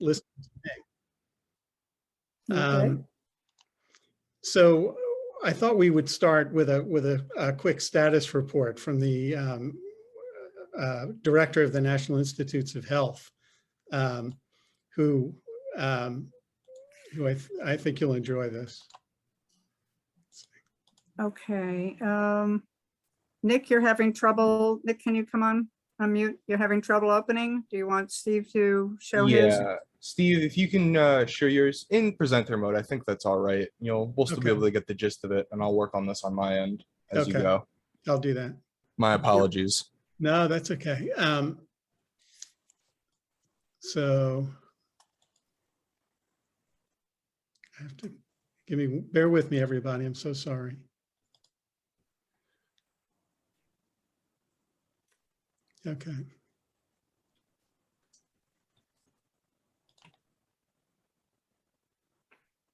listen to me. Okay. So I thought we would start with a quick status report from the director of the National Institutes of Health, who I think you'll enjoy this. Okay. Nick, you're having trouble. Nick, can you come on, unmute? You're having trouble opening. Do you want Steve to show his? Yeah, Steve, if you can show yours in presenter mode, I think that's all right. We'll still be able to get the gist of it, and I'll work on this on my end as you go. I'll do that. My apologies. No, that's okay. So I have to bear with me, everybody. I'm so sorry. Okay.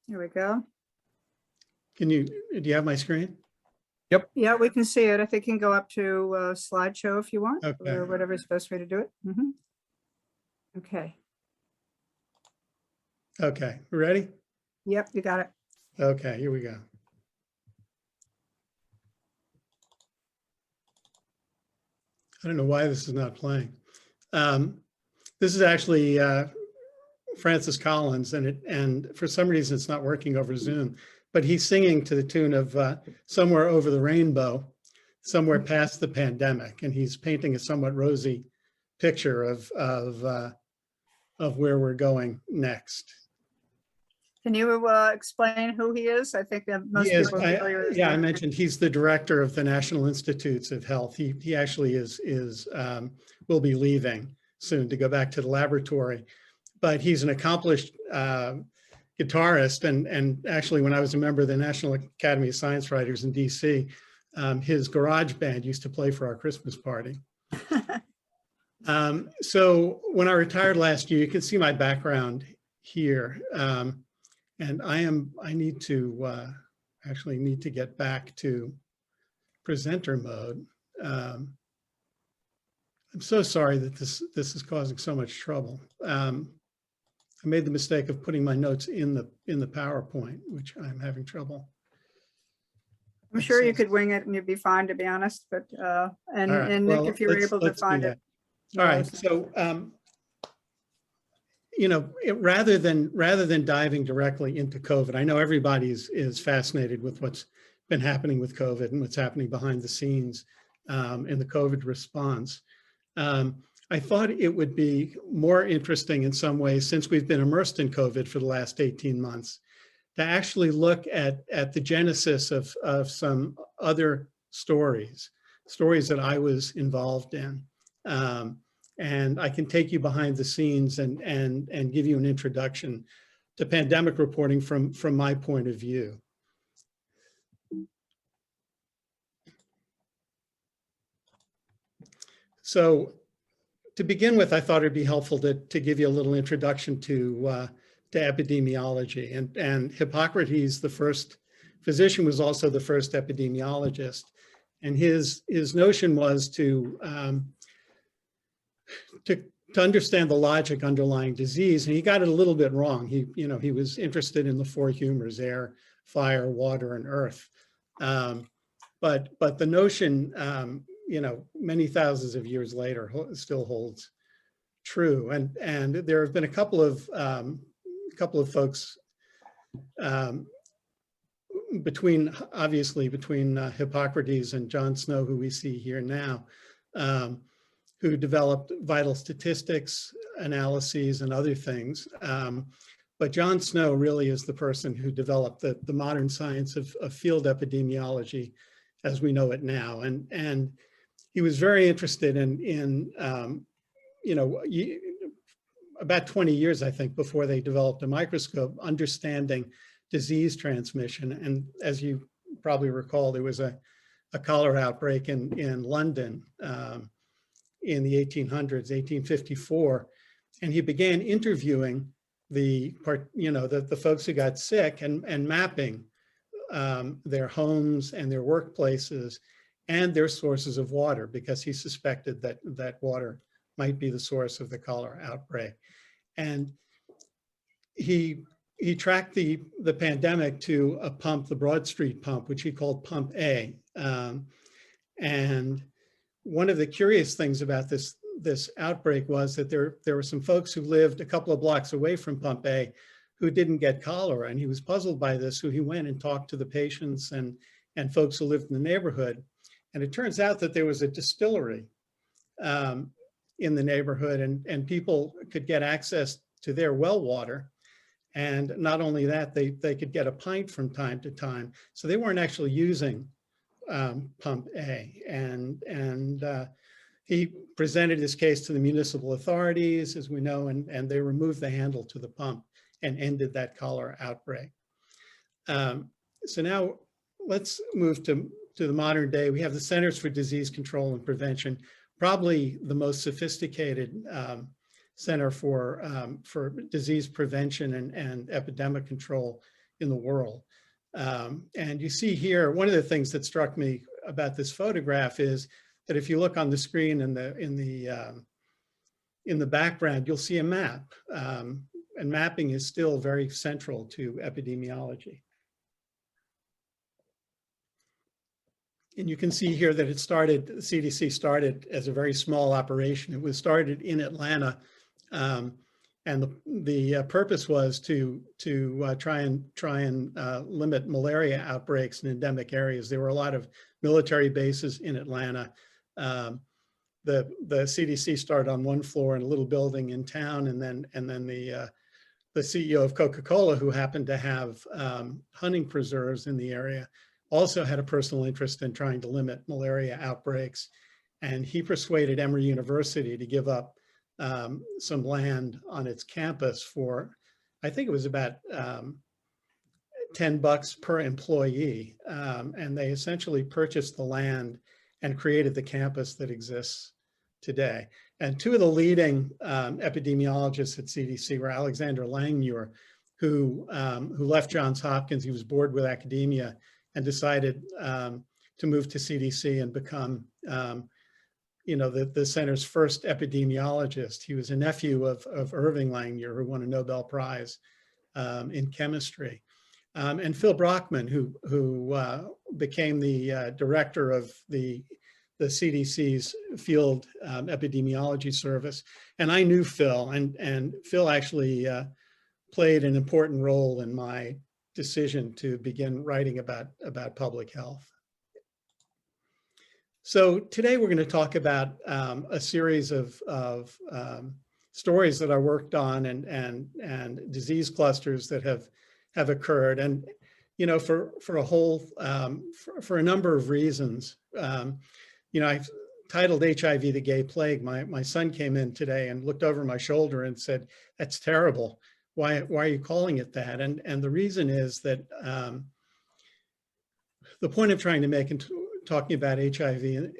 Here we go. Do you have my screen? Yep. Yeah, we can see it. I think you can go up to slideshow if you want, Okay. or whatever is the best way to do it. Okay. Okay, ready? Yep, you got it. Okay, here we go. I don't know why this is not playing. This is actually Francis Collins, and for some reason it's not working over Zoom, but he's singing to the tune of Somewhere Over the Rainbow, Somewhere Past the Pandemic, and he's painting a somewhat rosy picture of where we're going next. Can you explain who he is? I think that most people are familiar with yeah, I him. mentioned he's the director of the National Institutes of Health. He actually will be leaving soon to go back to the laboratory, but he's an accomplished guitarist. And actually, when I was a member of the National Academy of Science Writers in DC, his garage band used to play for our Christmas party. So when I retired last year, you can see my background here. And I need to actually need to get back to presenter mode. I'm so sorry that this is causing so much trouble. I made the mistake of putting my notes in the PowerPoint, which I'm having trouble. I'm sure you could wing it and you'd be fine, to be honest. But and Nick, if you're able to find it. All right. So rather than diving directly into COVID, I know everybody is fascinated with what's been happening with COVID and what's happening behind the scenes in the COVID response. I thought it would be more interesting in some ways, since we've been immersed in COVID for the last 18 months, to actually look at the genesis of some other stories that I was involved in. And I can take you behind the scenes and give you an introduction to pandemic reporting from my point of view. So to begin with, I thought it'd be helpful to give you a little introduction to epidemiology. And Hippocrates, the first physician, was also the first epidemiologist. And his notion was to understand the logic underlying disease, and he got it a little bit wrong. He was interested in the four humors: air, fire, water, and earth. But the notion, many thousands of years later, still holds true. And there have been a couple of folks between Hippocrates and John Snow, who we see here now, who developed vital statistics, analyses, and other things. But John Snow really is the person who developed the modern science of field epidemiology as we know it now. And he was very interested in about 20 years, I think, before they developed a microscope, understanding disease transmission. And as you probably recall, there was a cholera outbreak in London in the 1800s, 1854, and he began interviewing the folks who got sick and mapping their homes and their workplaces and their sources of water, because he suspected that water might be the source of the cholera outbreak. And he tracked the pandemic to a pump, the Broad Street pump, which he called Pump A. And one of the curious things about this outbreak was that there were some folks who lived a couple of blocks away from Pump A who didn't get cholera. And he was puzzled by this. So he went and talked to the patients and folks who lived in the neighborhood. And it turns out that there was a distillery in the neighborhood, and people could get access to their well water. And not only that, they could get a pint from time to time. So they weren't actually using Pump A. And he presented his case to the municipal authorities, as we know, and they removed the handle to the pump and ended that cholera outbreak. So now let's move to the modern day. We have the Centers for Disease Control and Prevention, probably the most sophisticated center for disease prevention and epidemic control in the world. And you see here, one of the things that struck me about this photograph is that if you look on the screen in the background, you'll see a map. And mapping is still very central to epidemiology. And you can see here that the CDC started as a very small operation. It was started in Atlanta, and the purpose was to try and limit malaria outbreaks in endemic areas. There were a lot of military bases in Atlanta. The CDC started on one floor in a little building in town, and then the CEO of Coca-Cola, who happened to have hunting preserves in the area, also had a personal interest in trying to limit malaria outbreaks. And he persuaded Emory University to give up some land on its campus for, I think it was about $10 per employee. And they essentially purchased the land and created the campus that exists today. And two of the leading epidemiologists at CDC were Alexander Langmuir, who left Johns Hopkins. He was bored with academia and decided to move to CDC and become the center's first epidemiologist. He was a nephew of Irving Langmuir, who won a Nobel Prize in chemistry. And Phil Brockman, who became the director of the CDC's field epidemiology service. And I knew Phil, and Phil actually played an important role in my decision to begin writing about public health. So today we're going to talk about a series of stories that I worked on and disease clusters that have occurred, and for a number of reasons. I've titled HIV the Gay Plague. My son came in today and looked over my shoulder and said, "That's terrible. Why are you calling it that?" And the reason is that the point I'm trying to make in talking about HIV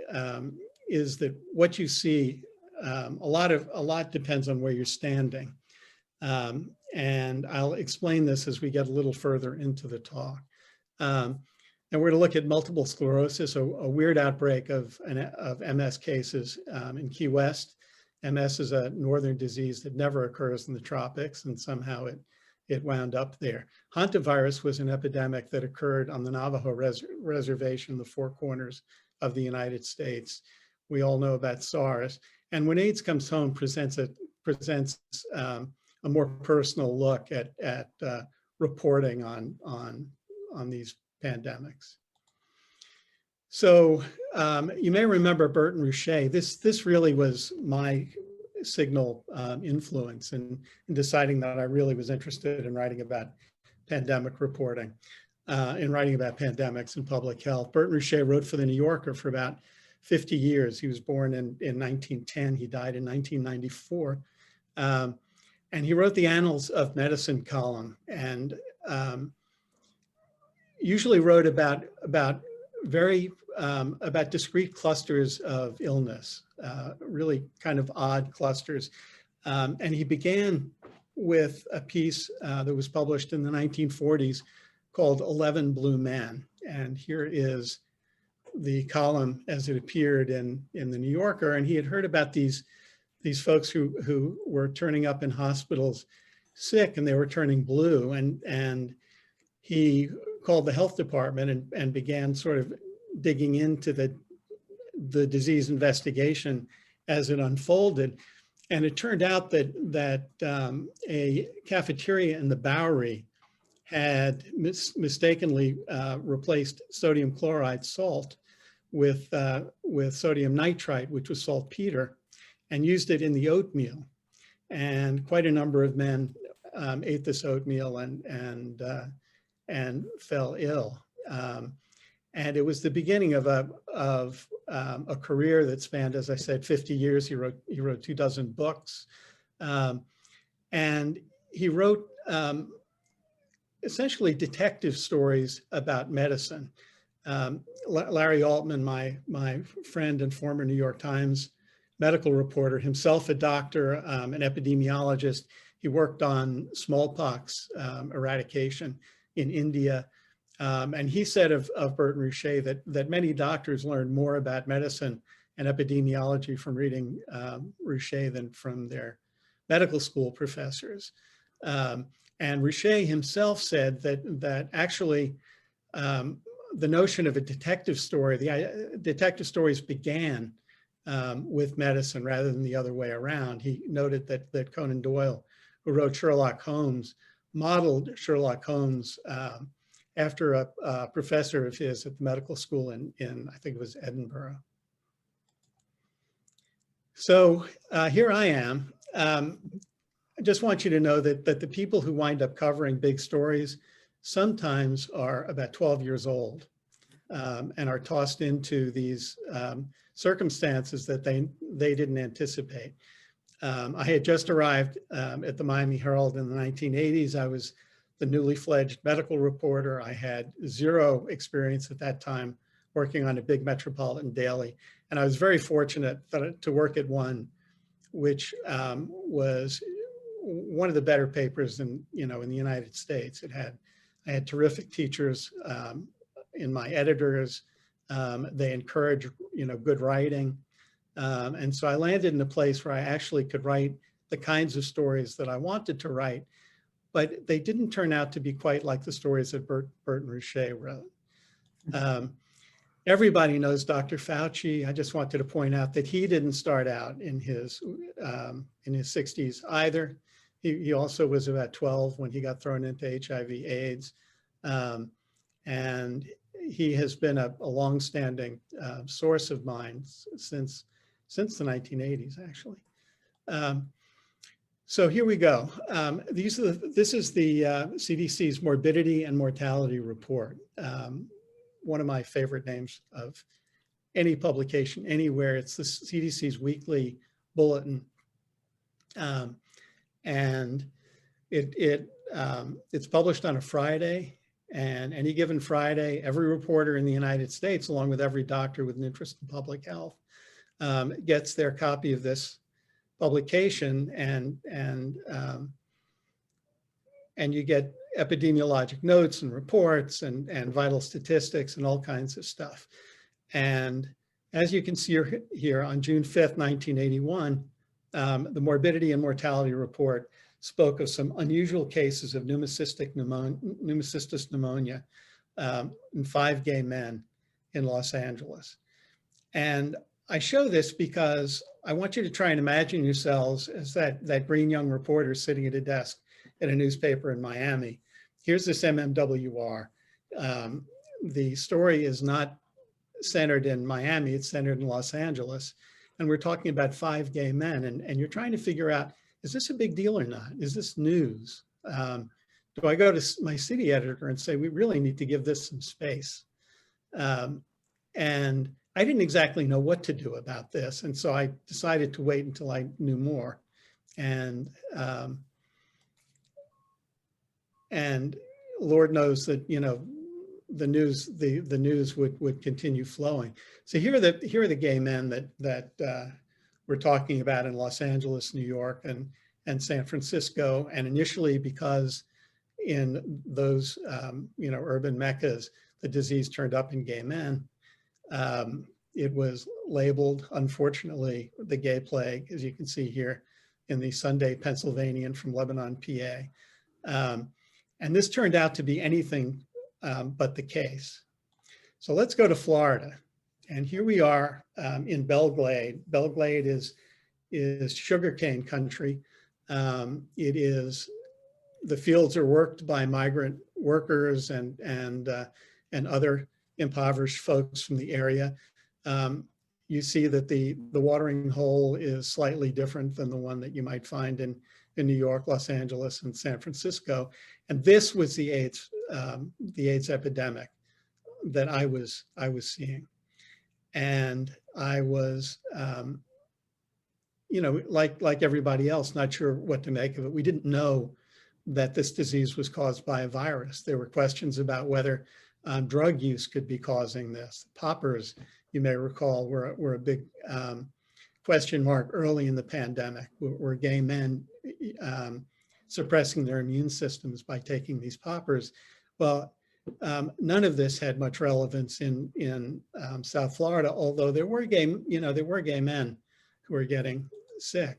is that what you see, a lot depends on where you're standing. And I'll explain this as we get a little further into the talk. And we're going to look at multiple sclerosis, a weird outbreak of MS cases in Key West. MS is a northern disease that never occurs in the tropics, and somehow it wound up there. Hantavirus was an epidemic that occurred on the Navajo reservation in the Four Corners of the United States. We all know about SARS. And When AIDS Comes Home presents a more personal look at reporting on these pandemics. So you may remember Burton Ruchet. This really was my signal influence in deciding that I really was interested in writing about pandemic reporting, in writing about pandemics and public health. Burton Ruchet wrote for the New Yorker for about 50 years. He was born in 1910. He died in 1994. And he wrote the Annals of Medicine column, and usually wrote about discrete clusters of illness, really kind of odd clusters. And he began with a piece that was published in the 1940s called 11 Blue Men. And here is the column as it appeared in the New Yorker. And he had heard about these folks who were turning up in hospitals sick and they were turning blue, and he called the health department and began sort of digging into the disease investigation as it unfolded. And it turned out that a cafeteria in the Bowery had mistakenly replaced sodium chloride salt with sodium nitrite, which was saltpeter, and used it in the oatmeal. And quite a number of men ate this oatmeal and fell ill. And it was the beginning of a career that spanned, as I said, 50 years. He wrote 24 books, and he wrote essentially detective stories about medicine. Larry Altman, my friend and former New York Times medical reporter, himself a doctor, an epidemiologist. He worked on smallpox eradication in India. And he said of Burton Ruchet that many doctors learned more about medicine and epidemiology from reading Ruchet than from their medical school professors. And Ruchet himself said that actually the notion of a detective story, the detective stories began with medicine rather than the other way around. He noted that Conan Doyle, who wrote Sherlock Holmes, modeled Sherlock Holmes after a professor of his at the medical school in I think it was Edinburgh. So here I am. I just want you to know that the people who wind up covering big stories sometimes are about 12 years old and are tossed into these circumstances that they didn't anticipate. I had just arrived at the Miami Herald in the 1980s. I was the newly fledged medical reporter. I had zero experience at that time working on a big metropolitan daily. And I was very fortunate to work at one which was one of the better papers in the United States. I had terrific teachers in my editors. They encouraged good writing. And so I landed in a place where I actually could write the kinds of stories that I wanted to write, but they didn't turn out to be quite like the stories that Burton Ruchet wrote. Everybody knows Dr. Fauci. I just wanted to point out that he didn't start out in his 60s either. He also was about 12 when he got thrown into HIV/AIDS. And he has been a longstanding source of mine since the 1980s, actually. So here we go. This is the CDC's morbidity and mortality report. One of my favorite names of any publication anywhere. It's the CDC's weekly bulletin. And it's published on a Friday, and any given Friday, every reporter in the United States, along with every doctor with an interest in public health, gets their copy of this publication, and you get epidemiologic notes and reports and vital statistics and all kinds of stuff. And as you can see here on June 5th, 1981, the morbidity and mortality report spoke of some unusual cases of pneumocystis pneumonia in 5 gay men in Los Angeles. And I show this because I want you to try and imagine yourselves as that green young reporter sitting at a desk at a newspaper in Miami. Here's this MMWR. The story is not centered in Miami, it's centered in Los Angeles. And we're talking about 5 gay men, and you're trying to figure out, is this a big deal or not? Is this news? Do I go to my city editor and say, we really need to give this some space? And I didn't exactly know what to do about this. And so I decided to wait until I knew more. And Lord knows that, the news would continue flowing. So here are the gay men that we're talking about in Los Angeles, New York, and San Francisco. And initially, because in those urban meccas, the disease turned up in gay men, it was labeled, unfortunately, the gay plague, as you can see here, in the Sunday Pennsylvanian from Lebanon, PA. And this turned out to be anything but the case. So let's go to Florida. And here we are in Belle Glade. Belle Glade is sugarcane country. The fields are worked by migrant workers and other impoverished folks from the area. You see that the watering hole is slightly different than the one that you might find in New York, Los Angeles, and San Francisco. And this was the AIDS epidemic that I was seeing. And I was, like everybody else, not sure what to make of it. We didn't know that this disease was caused by a virus. There were questions about whether drug use could be causing this. Poppers, you may recall, were a big question mark early in the pandemic. Were gay men suppressing their immune systems by taking these poppers? Well, none of this had much relevance in South Florida, although there were gay men who were getting sick.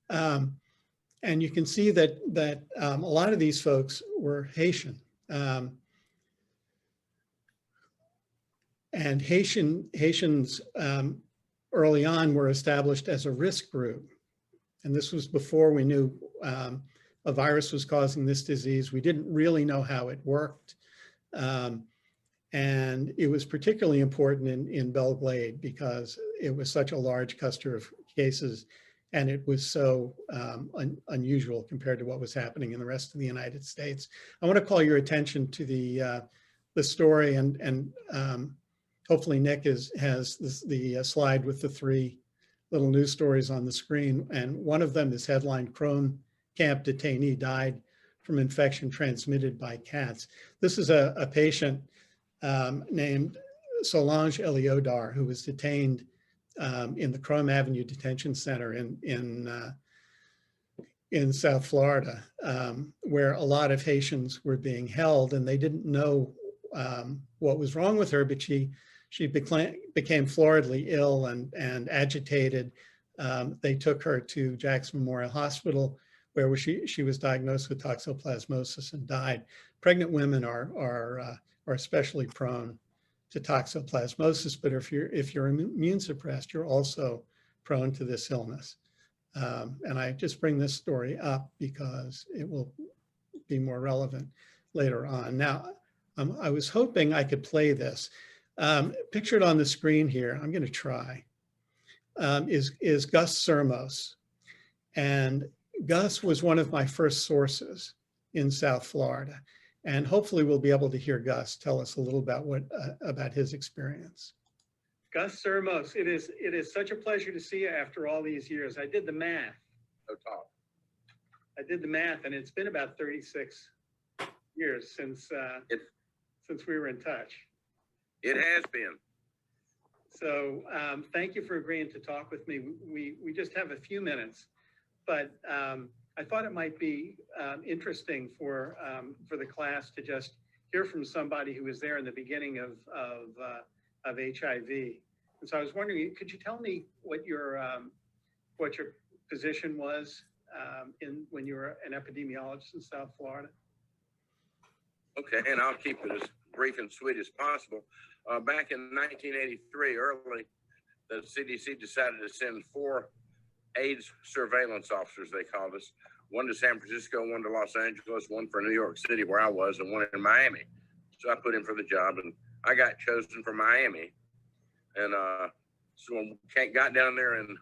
And you can see that a lot of these folks were Haitian. And Haitians early on were established as a risk group. And this was before we knew a virus was causing this disease. We didn't really know how it worked. And it was particularly important in Belle Glade because it was such a large cluster of cases, and it was so unusual compared to what was happening in the rest of the United States. I want to call your attention to the story, and hopefully Nick has the slide with the 3 little news stories on the screen. And one of them is headlined, "Crone Camp Detainee Died from Infection Transmitted by Cats." This is a patient named Solange Eliodar, who was detained in the Crum Avenue Detention Center in South Florida, where a lot of Haitians were being held, and they didn't know what was wrong with her, but she became floridly ill and agitated. They took her to Jackson Memorial Hospital, where she was diagnosed with toxoplasmosis and died. Pregnant women are especially prone to toxoplasmosis, but if you're immune suppressed, you're also prone to this illness. And I just bring this story up because it will be more relevant later on. Now, I was hoping I could play this. Pictured on the screen here, I'm going to try, is Gus Sermos. And Gus was one of my first sources in South Florida. And hopefully we'll be able to hear Gus tell us a little about his experience. Gus Sermos, it is such a pleasure to see you after all these years. I did the math. I did the math, and it's been about 36 years since we were in touch. It has been. So thank you for agreeing to talk with me. We just have a few minutes, but I thought it might be interesting for the class to just hear from somebody who was there in the beginning of HIV. And so I was wondering, could you tell me what your position was when you were an epidemiologist in South Florida? Okay, and I'll keep it as brief and sweet as possible. Back in 1983, early, the CDC decided to send 4 AIDS surveillance officers, they called us. One to San Francisco, one to Los Angeles, one for New York City, where I was, and one in Miami. So I put in for the job, and I got chosen for Miami. And so I got down there in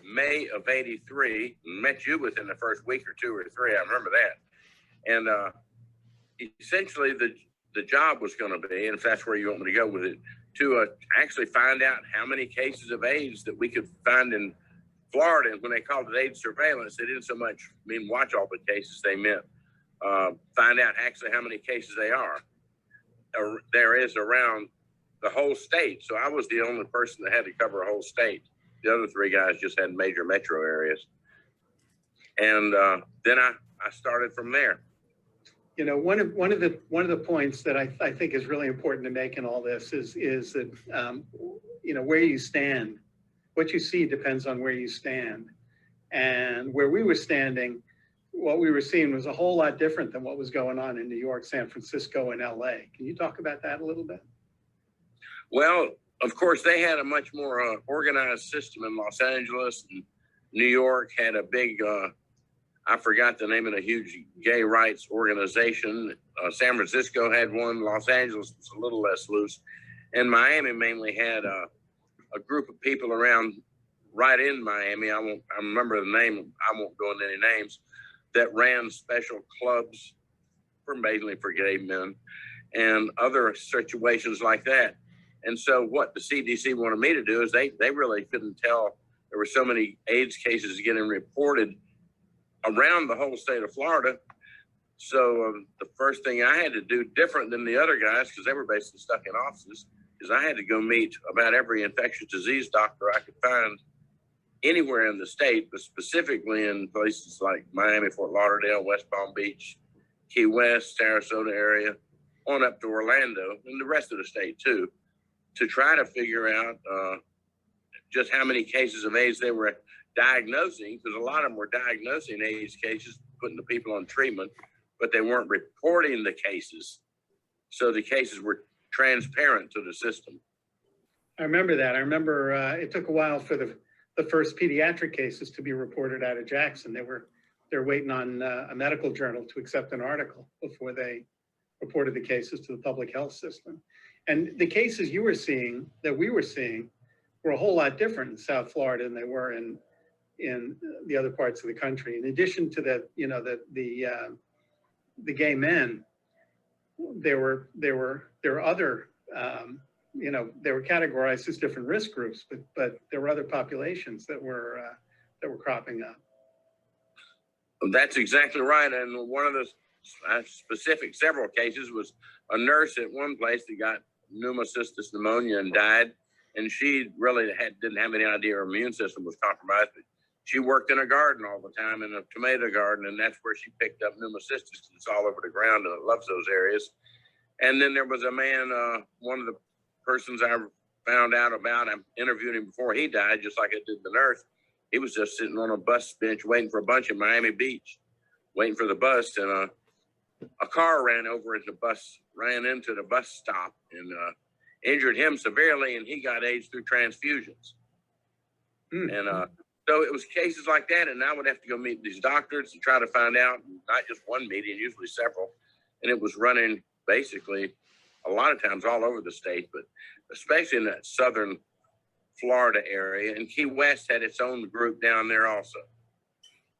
May of '83, met you within the first week or 2 or 3, I remember that. And essentially the job was going to be, and if that's where you want me to go with it, to actually find out how many cases of AIDS that we could find in Florida. And when they called it AIDS surveillance, they didn't so much mean watch all the cases, they meant find out actually how many cases there is around the whole state. So I was the only person that had to cover a whole state. The other 3 guys just had major metro areas. And then I started from there. You know, one of the points that I think is really important to make in all this is that you know, where you stand, what you see depends on where you stand. And where we were standing, what we were seeing was a whole lot different than what was going on in New York, San Francisco, and LA. Can you talk about that a little bit? Well, of course, they had a much more organized system in Los Angeles, and New York had a big, I forgot the name of the huge gay rights organization. San Francisco had one. Los Angeles was a little less loose. And Miami mainly had a group of people around right in Miami. I remember the name. I won't go into any names, that ran special clubs mainly for gay men and other situations like that. And so what the CDC wanted me to do is they really couldn't tell there were so many AIDS cases getting reported around the whole state of Florida. So the first thing I had to do, different than the other guys, because they were basically stuck in offices, is I had to go meet about every infectious disease doctor I could find anywhere in the state, but specifically in places like Miami, Fort Lauderdale, West Palm Beach, Key West, Sarasota area, on up to Orlando, and the rest of the state too, to try to figure out just how many cases of AIDS they were diagnosing, because a lot of them were diagnosing AIDS cases, putting the people on treatment, but they weren't reporting the cases. So the cases were transparent to the system. I remember that. I remember it took a while for the first pediatric cases to be reported out of Jackson. They're waiting on a medical journal to accept an article before they reported the cases to the public health system. And the cases you were seeing, that we were seeing, were a whole lot different in South Florida than they were in the other parts of the country. In addition to the gay men, there were other, they were categorized as different risk groups, but there were other populations that were cropping up. That's exactly right. And one of the specific several cases was a nurse at one place that got pneumocystis pneumonia and died. And she really didn't have any idea her immune system was compromised. But she worked in a garden all the time, in a tomato garden, and that's where she picked up pneumocystis. It's all over the ground, and it loves those areas. And then there was a man, one of the persons I found out about, I interviewed him before he died, just like I did the nurse. He was just sitting on a bus bench waiting for a bunch in Miami Beach, waiting for the bus, and a car ran over as the bus ran into the bus stop and injured him severely, and he got AIDS through transfusions. And so it was cases like that, and I would have to go meet these doctors to try to find out, not just one meeting, usually several, and it was running basically a lot of times all over the state, but especially in that southern Florida area, and Key West had its own group down there also.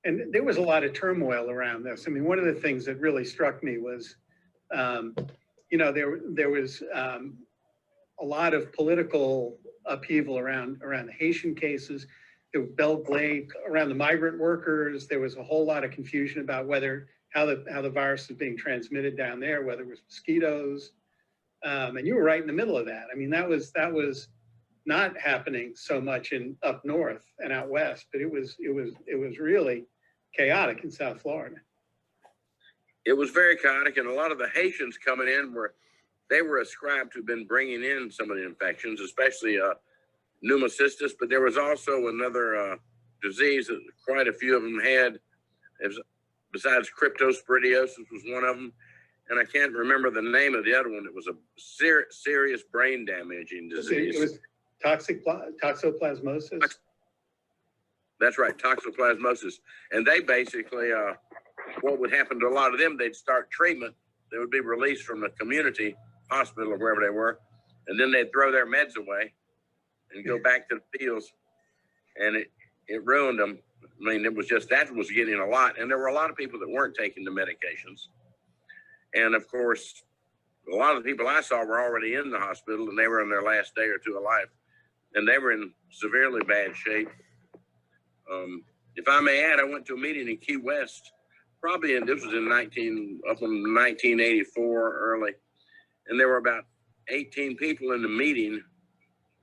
And there was a lot of turmoil around this. I mean, one of the things that really struck me was, there was a lot of political upheaval around the Haitian cases. There was Belle Glade around the migrant workers. There was a whole lot of confusion about how the virus is being transmitted down there, whether it was mosquitoes. And you were right in the middle of that. I mean, that was not happening so much up north and out west, but it was really chaotic in South Florida. It was very chaotic, and a lot of the Haitians coming in were ascribed to have been bringing in some of the infections, especially pneumocystis, but there was also another disease that quite a few of them had, besides cryptosporidiosis was one of them, and I can't remember the name of the other one. It was a serious brain damaging disease. It was toxoplasmosis. That's right, toxoplasmosis. And they basically, what would happen to a lot of them, they'd start treatment. They would be released from the community hospital or wherever they were, and then they'd throw their meds away and go back to the fields, and it ruined them. I mean, that was getting a lot, and there were a lot of people that weren't taking the medications. And of course, a lot of the people I saw were already in the hospital, and they were in their last day or two of life, and they were in severely bad shape. If I may add, I went to a meeting in Key West, this was in 1984 early, and there were about 18 people in the meeting,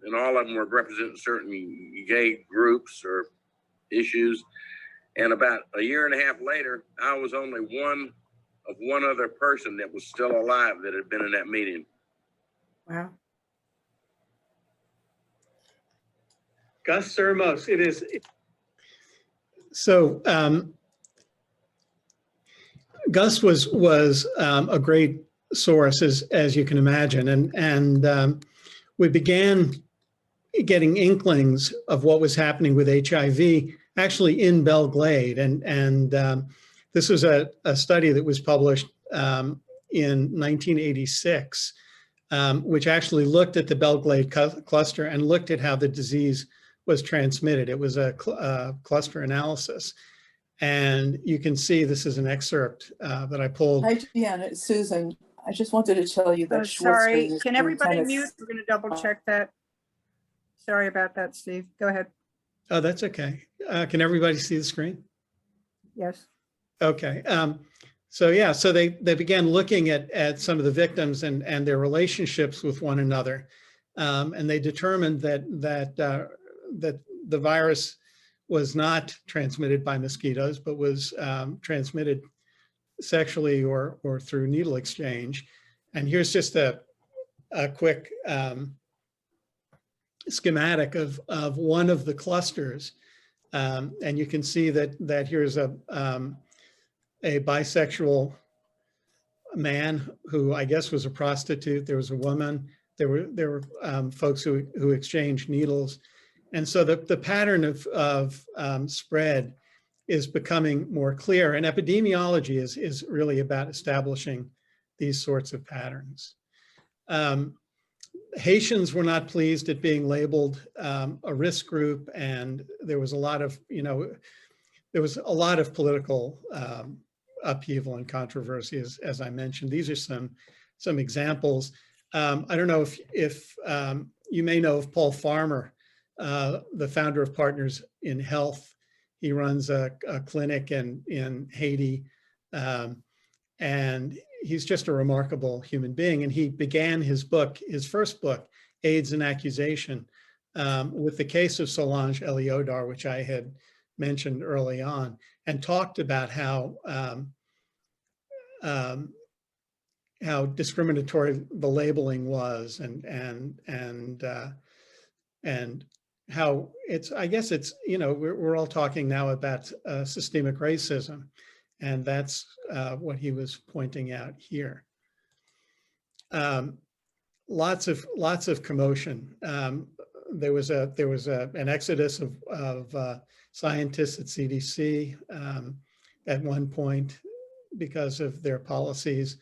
and all of them were representing certain gay groups or issues. And about a year and a half later, I was only one of one other person that was still alive that had been in that meeting. Wow. Gus Sermos, it is. So Gus was a great source, as you can imagine, and we began getting inklings of what was happening with HIV actually in Belle Glade, and this was a study that was published in 1986, which actually looked at the Belle Glade cluster and looked at how the disease was transmitted. It was a cluster analysis. And you can see this is an excerpt that I pulled. Hi, Deanna, it's Susan. I just wanted to tell you that Sorry, Schwartzman can is everybody kind of- mute? We're going to double check that. Sorry about that, Steve. Go ahead. Oh, that's okay. Can everybody see the screen? Yes. Okay. So yeah, so they began looking at some of the victims and their relationships with one another, and they determined that the virus was not transmitted by mosquitoes, but was transmitted sexually or through needle exchange. And here's just a quick schematic of one of the clusters, and you can see that here's a bisexual man who I guess was a prostitute. There was a woman. There were folks who exchanged needles, and so the pattern of spread is becoming more clear. And epidemiology is really about establishing these sorts of patterns. Haitians were not pleased at being labeled a risk group, and there was a lot of political upheaval and controversy, as I mentioned. These are some examples. I don't know if you may know of Paul Farmer, the founder of Partners in Health. He runs a clinic in Haiti, and he's just a remarkable human being. And he began his first book, AIDS and Accusation, with the case of Solange Eliodar, which I had mentioned early on, and talked about how discriminatory the labeling was, and how I guess it's, we're all talking now about systemic racism, and that's what he was pointing out here. Lots of commotion. There was an exodus of scientists at CDC at one point because of their policies.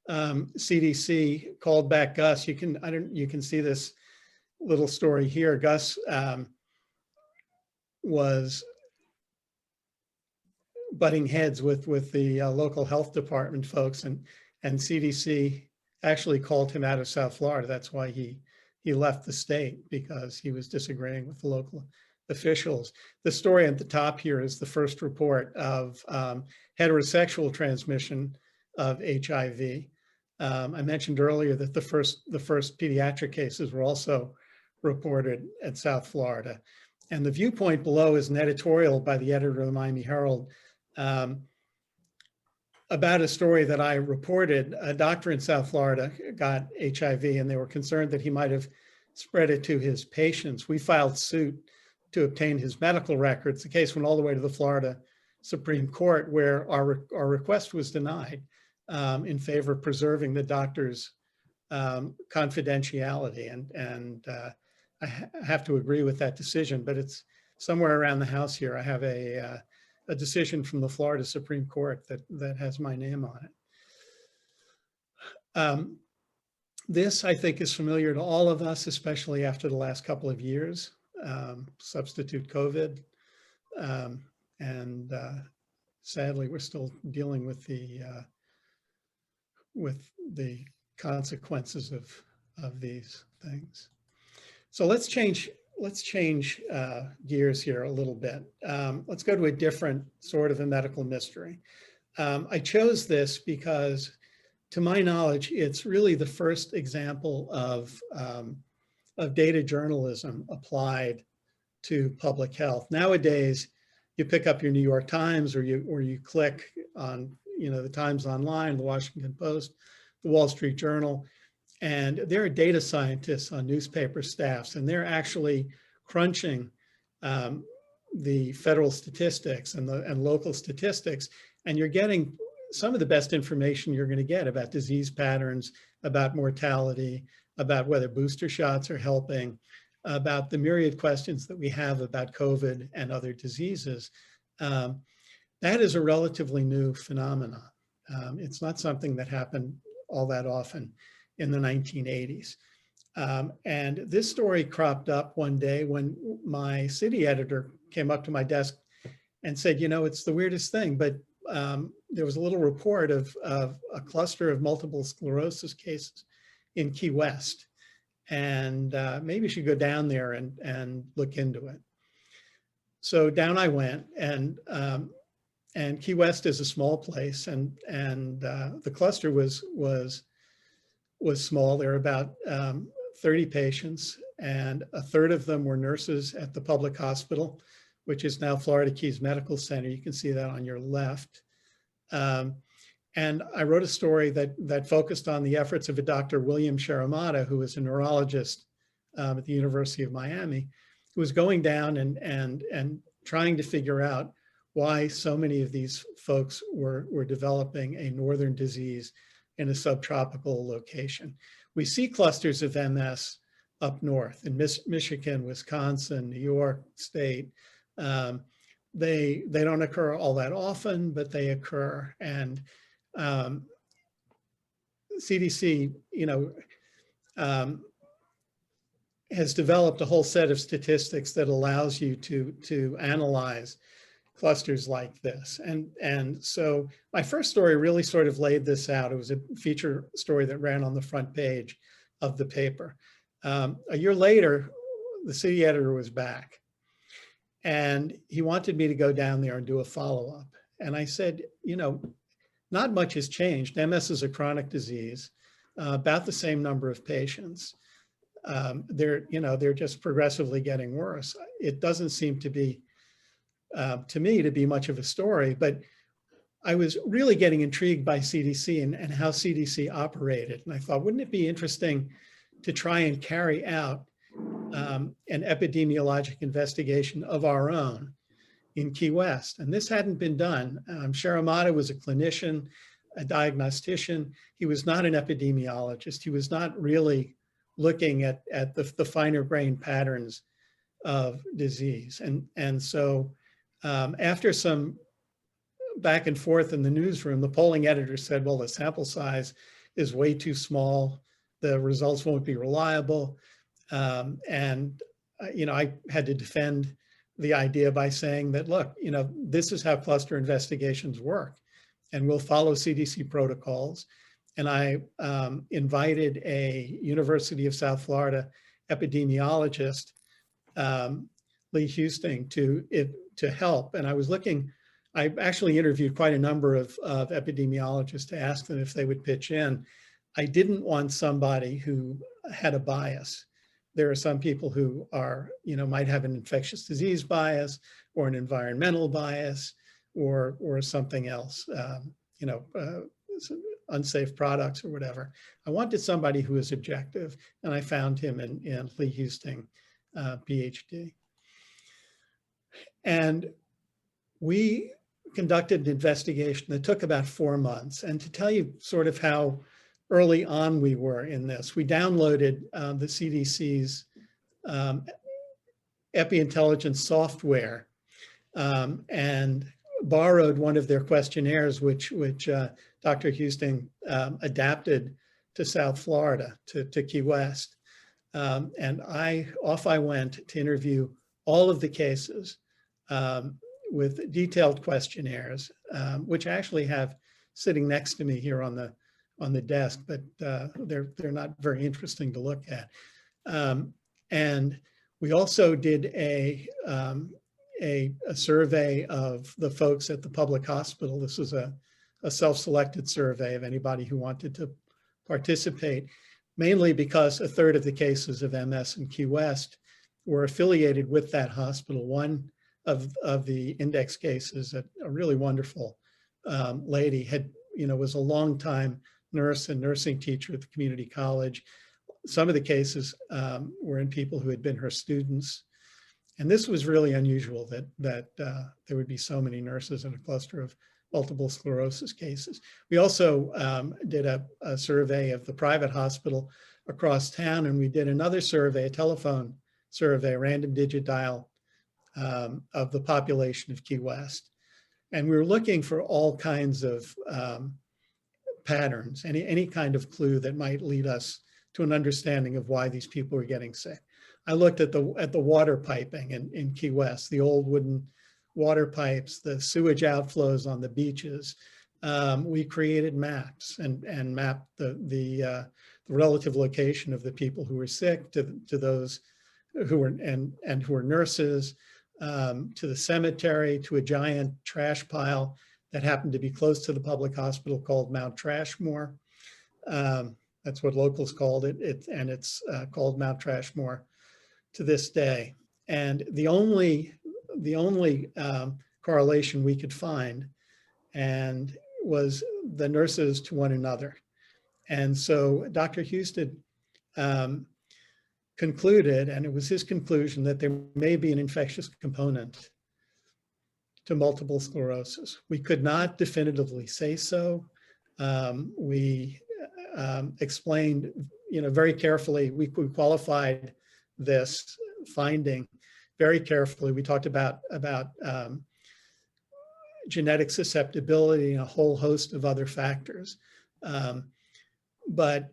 CDC called back Gus. You can see this little story here. Gus was butting heads with the local health department folks, and CDC actually called him out of South Florida. That's why he left the state, because he was disagreeing with the local officials. The story at the top here is the first report of heterosexual transmission of HIV. I mentioned earlier that the first pediatric cases were also reported at South Florida. And the viewpoint below is an editorial by the editor of the Miami Herald about a story that I reported. A doctor in South Florida got HIV, and they were concerned that he might have spread it to his patients. We filed suit to obtain his medical records. The case went all the way to the Florida Supreme Court, where our request was denied in favor of preserving the doctor's confidentiality. And I have to agree with that decision, but it's somewhere around the house here. I have a decision from the Florida Supreme Court that has my name on it. This, I think, is familiar to all of us, especially after the last couple of years. Substitute COVID, and sadly, we're still dealing with the consequences of these things. So let's change gears here a little bit. Let's go to a different sort of a medical mystery. I chose this because, to my knowledge, it's really the first example of data journalism applied to public health. Nowadays, you pick up your New York Times, or you click on the Times Online, the Washington Post, the Wall Street Journal, and there are data scientists on newspaper staffs, and they're actually crunching the federal statistics and local statistics, and you're getting some of the best information you're going to get about disease patterns, about mortality, about whether booster shots are helping, about the myriad questions that we have about COVID and other diseases. That is a relatively new phenomenon. It's not something that happened all that often in the 1980s. And this story cropped up one day when my city editor came up to my desk and said, you know, it's the weirdest thing, but there was a little report of a cluster of multiple sclerosis cases in Key West. And maybe you should go down there and look into it. So down I went, and Key West is a small place, and the cluster was small. There were about 30 patients, and a third of them were nurses at the public hospital, which is now Florida Keys Medical Center. You can see that on your left. And I wrote a story that focused on the efforts of a Dr. William Sharamata, who was a neurologist at the University of Miami, who was going down and trying to figure out why so many of these folks were developing a northern disease in a subtropical location. We see clusters of MS up north in Michigan, Wisconsin, New York State. They don't occur all that often, but they occur. And CDC, has developed a whole set of statistics that allows you to analyze clusters like this. And so my first story really sort of laid this out. It was a feature story that ran on the front page of the paper. A year later, the city editor was back, and he wanted me to go down there and do a follow-up. And I said, not much has changed. MS is a chronic disease, about the same number of patients. They're just progressively getting worse. It doesn't seem to be, to me, to be much of a story, but I was really getting intrigued by CDC and how CDC operated. And I thought, wouldn't it be interesting to try and carry out an epidemiologic investigation of our own in Key West? And this hadn't been done. Sharamata was a clinician, a diagnostician. He was not an epidemiologist. He was not really looking at the finer grained patterns of disease. And so after some back and forth in the newsroom, the polling editor said, well, the sample size is way too small. The results won't be reliable. I had to defend the idea by saying that, look, this is how cluster investigations work, and we'll follow CDC protocols. And I invited a University of South Florida epidemiologist, Lee Houston, to help. And I actually interviewed quite a number of epidemiologists to ask them if they would pitch in. I didn't want somebody who had a bias. There are some people who are, might have an infectious disease bias or an environmental bias or something else, unsafe products or whatever. I wanted somebody who was objective, and I found him in Lee Houston, PhD. And we conducted an investigation that took about 4 months. And to tell you sort of how early on we were in this, we downloaded the CDC's EpiIntelligence software and borrowed one of their questionnaires, which Dr. Houston adapted to South Florida, to Key West. And off I went to interview all of the cases with detailed questionnaires, which I actually have sitting next to me here on the desk, but they're not very interesting to look at. And we also did a survey of the folks at the public hospital. This was a self-selected survey of anybody who wanted to participate, mainly because a third of the cases of MS in Key West were affiliated with that hospital. One of the index cases, a really wonderful lady, was a longtime nurse and nursing teacher at the community college. Some of the cases were in people who had been her students. And this was really unusual that there would be so many nurses in a cluster of multiple sclerosis cases. We also did a survey of the private hospital across town, and we did another survey, a telephone survey, a random digit dial of the population of Key West. And we were looking for all kinds of patterns, any kind of clue that might lead us to an understanding of why these people were getting sick. I looked at the water piping in Key West, the old wooden water pipes, the sewage outflows on the beaches. We created maps and mapped the relative location of the people who were sick to those who were who were nurses, to the cemetery, to a giant trash pile that happened to be close to the public hospital called Mount Trashmore. That's what locals called it. It's called Mount Trashmore to this day. And the only correlation we could find was the nurses to one another. And so Dr. Houston concluded, and it was his conclusion, that there may be an infectious component to multiple sclerosis. We could not definitively say so. We explained, very carefully. We qualified this finding very carefully. We talked about genetic susceptibility and a whole host of other factors. But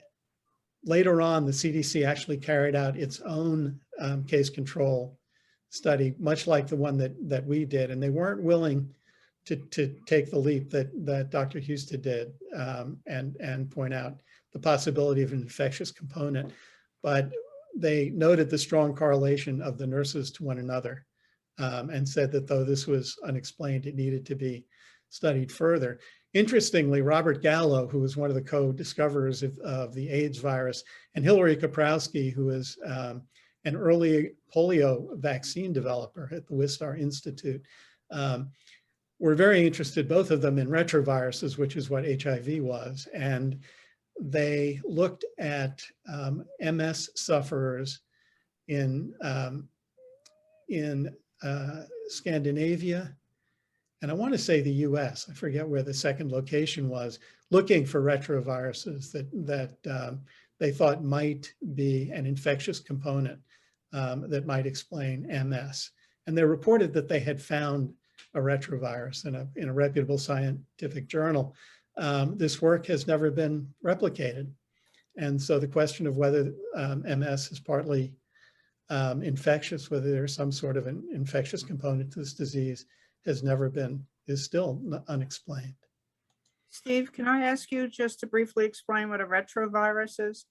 later on, the CDC actually carried out its own case control study, much like the one that we did, and they weren't willing to take the leap that Dr. Houston did and point out the possibility of an infectious component. But they noted the strong correlation of the nurses to one another and said that though this was unexplained, it needed to be studied further. Interestingly, Robert Gallo, who was one of the co-discoverers of the AIDS virus, and Hillary Kaprowski, who is an early polio vaccine developer at the Wistar Institute, were very interested, both of them, in retroviruses, which is what HIV was. And they looked at MS sufferers in Scandinavia, and I want to say the US, I forget where the second location was, looking for retroviruses that they thought might be an infectious component that might explain MS. And they reported that they had found a retrovirus in a reputable scientific journal. This work has never been replicated. And so the question of whether MS is partly infectious, whether there's some sort of an infectious component to this disease, is still unexplained. Steve, can I ask you just to briefly explain what a retrovirus is?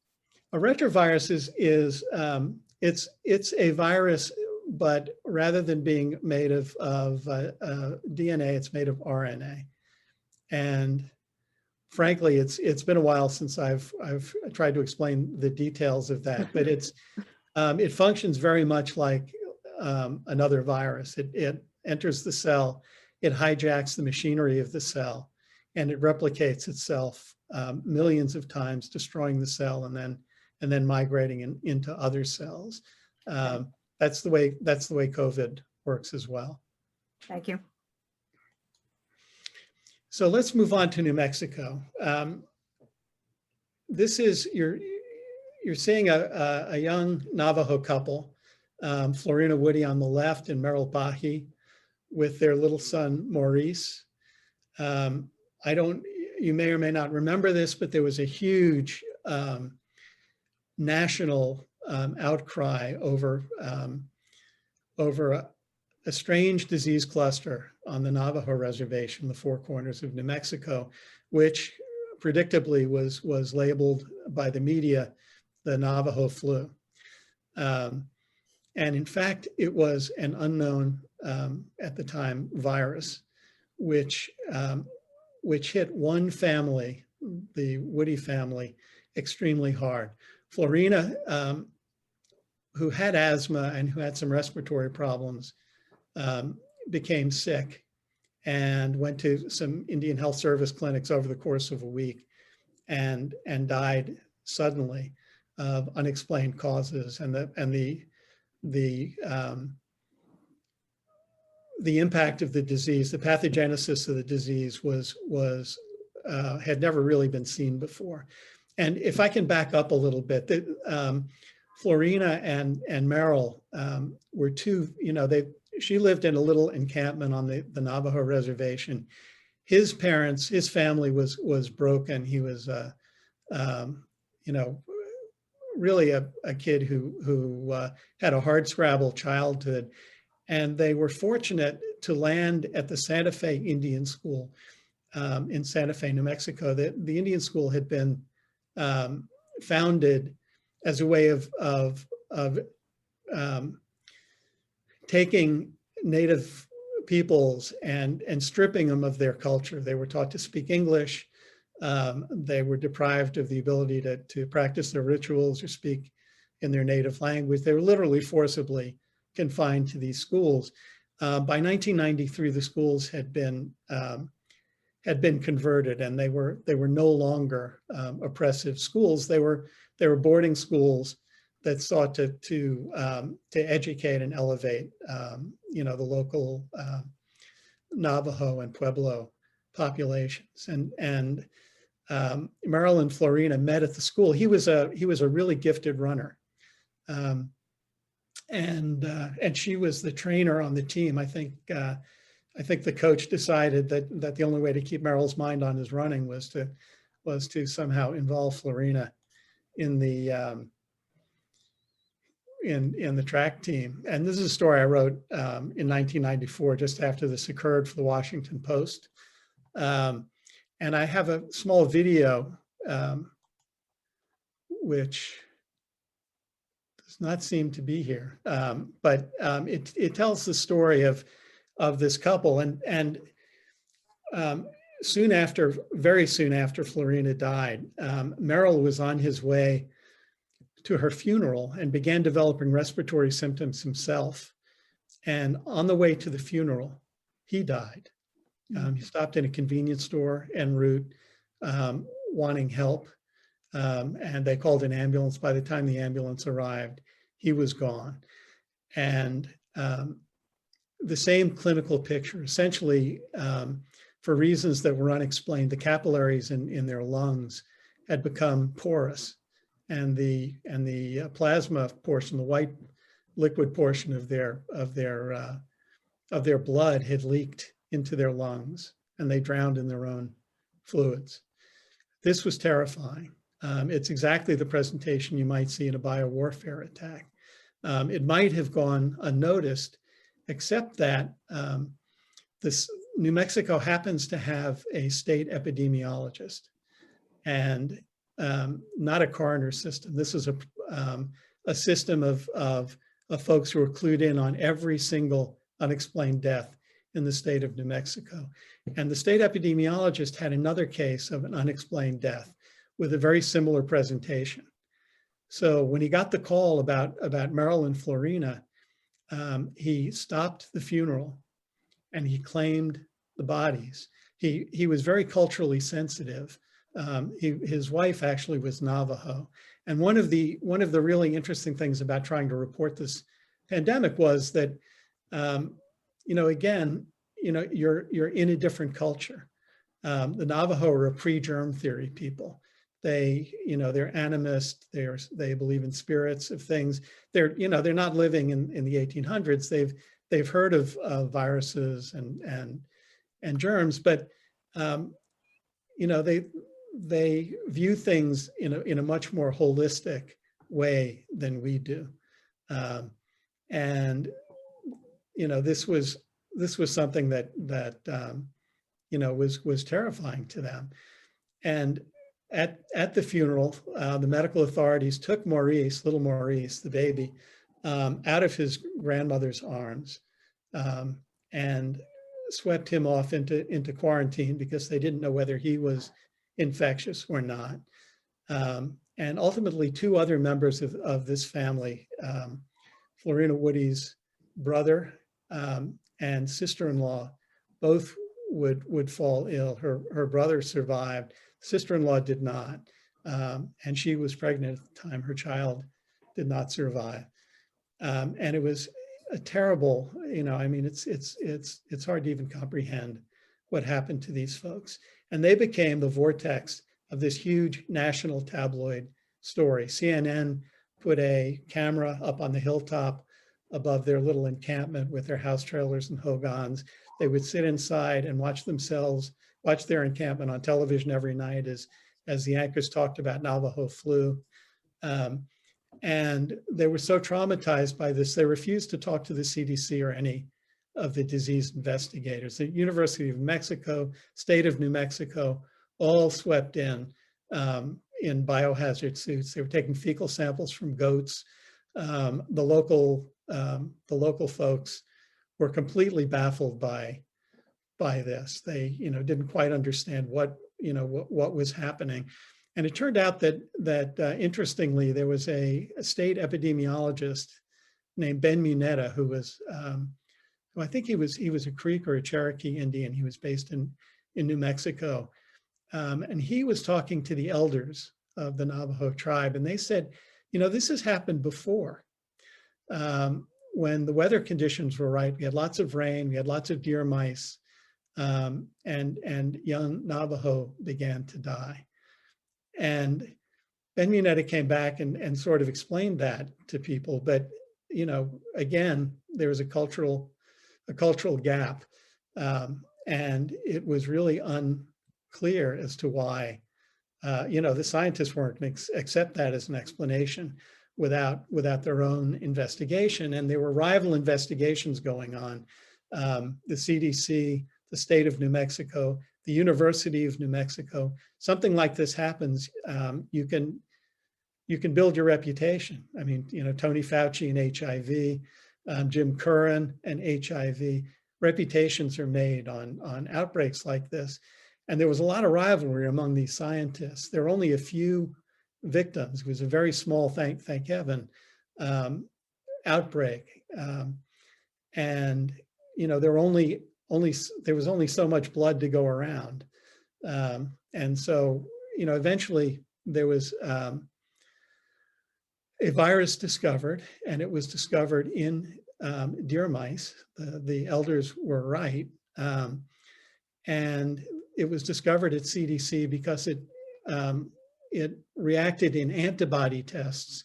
A retrovirus is it's a virus, but rather than being made of DNA, it's made of RNA. And frankly, it's been a while since I've tried to explain the details of that, but it functions very much like another virus. It enters the cell, it hijacks the machinery of the cell, and it replicates itself millions of times, destroying the cell and then migrating into other cells. That's the way COVID works as well. Thank you. So let's move on to New Mexico. This is, you're seeing a young Navajo couple, Florina Woody on the left and Merrill Bahi with their little son, Maurice. You may or may not remember this, but there was a huge national outcry over a strange disease cluster on the Navajo reservation, the Four Corners of New Mexico, which predictably was labeled by the media the Navajo flu. And in fact, it was an unknown at the time virus, which hit one family, the Woody family, extremely hard. Florina, who had asthma and who had some respiratory problems, became sick and went to some Indian Health Service clinics over the course of a week and died suddenly of unexplained causes. And the the impact of the disease, the pathogenesis of the disease had never really been seen before. And if I can back up a little bit, Florina and Merrill were two, she lived in a little encampment on the Navajo reservation. His parents, his family was broken. He was, really a kid who had a hardscrabble childhood. And they were fortunate to land at the Santa Fe Indian School in Santa Fe, New Mexico. The Indian School had been founded as a way of taking Native peoples and stripping them of their culture. They were taught to speak English. They were deprived of the ability to practice their rituals or speak in their native language. They were literally forcibly confined to these schools. By 1993, the schools had been converted, and they were no longer oppressive schools. They were boarding schools that sought to educate and elevate the local Navajo and Pueblo populations. And Merrill and Florina met at the school. He was a really gifted runner. And she was the trainer on the team. I think the coach decided that the only way to keep Merrill's mind on his running was to somehow involve Florina in the track team. And this is a story I wrote in 1994, just after this occurred, for the Washington Post. And I have a small video which does not seem to be here, but it tells the story of this couple. And very soon after Florina died, Merrill was on his way to her funeral and began developing respiratory symptoms himself. And on the way to the funeral, he died. He stopped in a convenience store en route, wanting help. And they called an ambulance. By the time the ambulance arrived, he was gone. And the same clinical picture, essentially, for reasons that were unexplained, the capillaries in their lungs had become porous, and the plasma portion, the white liquid portion of their blood had leaked into their lungs, and they drowned in their own fluids. This was terrifying. It's exactly the presentation you might see in a biowarfare attack. It might have gone unnoticed, except that New Mexico happens to have a state epidemiologist, and not a coroner system. This is a system of folks who are clued in on every single unexplained death in the state of New Mexico. And the state epidemiologist had another case of an unexplained death with a very similar presentation. So when he got the call about Merrill and Florina, he stopped the funeral and he claimed the bodies. He was very culturally sensitive. His wife actually was Navajo. And one of the really interesting things about trying to report this pandemic was that, again, you're in a different culture. The Navajo are a pre-germ theory people. They're animist. They believe in spirits of things. They're not living in the 1800s. They've heard of viruses and germs, but they view things in a much more holistic way than we do. This was something that was terrifying to them. And at the funeral, the medical authorities took little Maurice, the baby, out of his grandmother's arms and swept him off into quarantine because they didn't know whether he was infectious or not. And ultimately, two other members of this family, Florina Woody's brother and sister-in-law, both would fall ill. Her brother survived. Sister-in-law did not, and she was pregnant at the time. Her child did not survive. And it was a terrible, I mean, it's hard to even comprehend what happened to these folks. And they became the vortex of this huge national tabloid story. CNN put a camera up on the hilltop above their little encampment with their house trailers and hogans. They would sit inside and watch their encampment on television every night as the anchors talked about Navajo flu. And they were so traumatized by this, they refused to talk to the CDC or any of the disease investigators. The University of Mexico, State of New Mexico, all swept in biohazard suits. They were taking fecal samples from goats. The local folks were completely baffled by this. They, didn't quite understand what was happening. And it turned out that interestingly, there was a state epidemiologist named Ben Muneta who was, I think he was a Creek or a Cherokee Indian. He was based in New Mexico. And he was talking to the elders of the Navajo tribe. And they said, this has happened before. When the weather conditions were right, we had lots of rain, we had lots of deer mice, and young Navajo began to die. And Ben Muneta came back and sort of explained that to people. But, again, there was a cultural gap. And it was really unclear as to why, the scientists weren't going to accept that as an explanation without their own investigation. And there were rival investigations going on. The CDC, the state of New Mexico, the University of New Mexico. Something like this happens, you can build your reputation. I mean, Tony Fauci and HIV, Jim Curran and HIV, reputations are made on outbreaks like this. And there was a lot of rivalry among these scientists. There were only a few victims. It was a very small, thank heaven, outbreak. And, there was only so much blood to go around. And so, eventually there was a virus discovered, and it was discovered in deer mice. The elders were right. And it was discovered at CDC because it reacted in antibody tests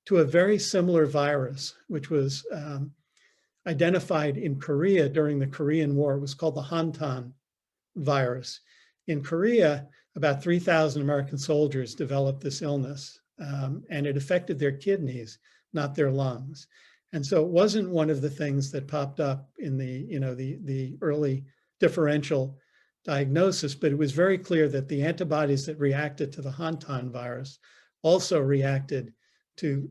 to a very similar virus, which was identified in Korea during the Korean War. It was called the Hantan virus. In Korea, about 3,000 American soldiers developed this illness, and it affected their kidneys, not their lungs. And so it wasn't one of the things that popped up in the early differential diagnosis, but it was very clear that the antibodies that reacted to the Hantan virus also reacted to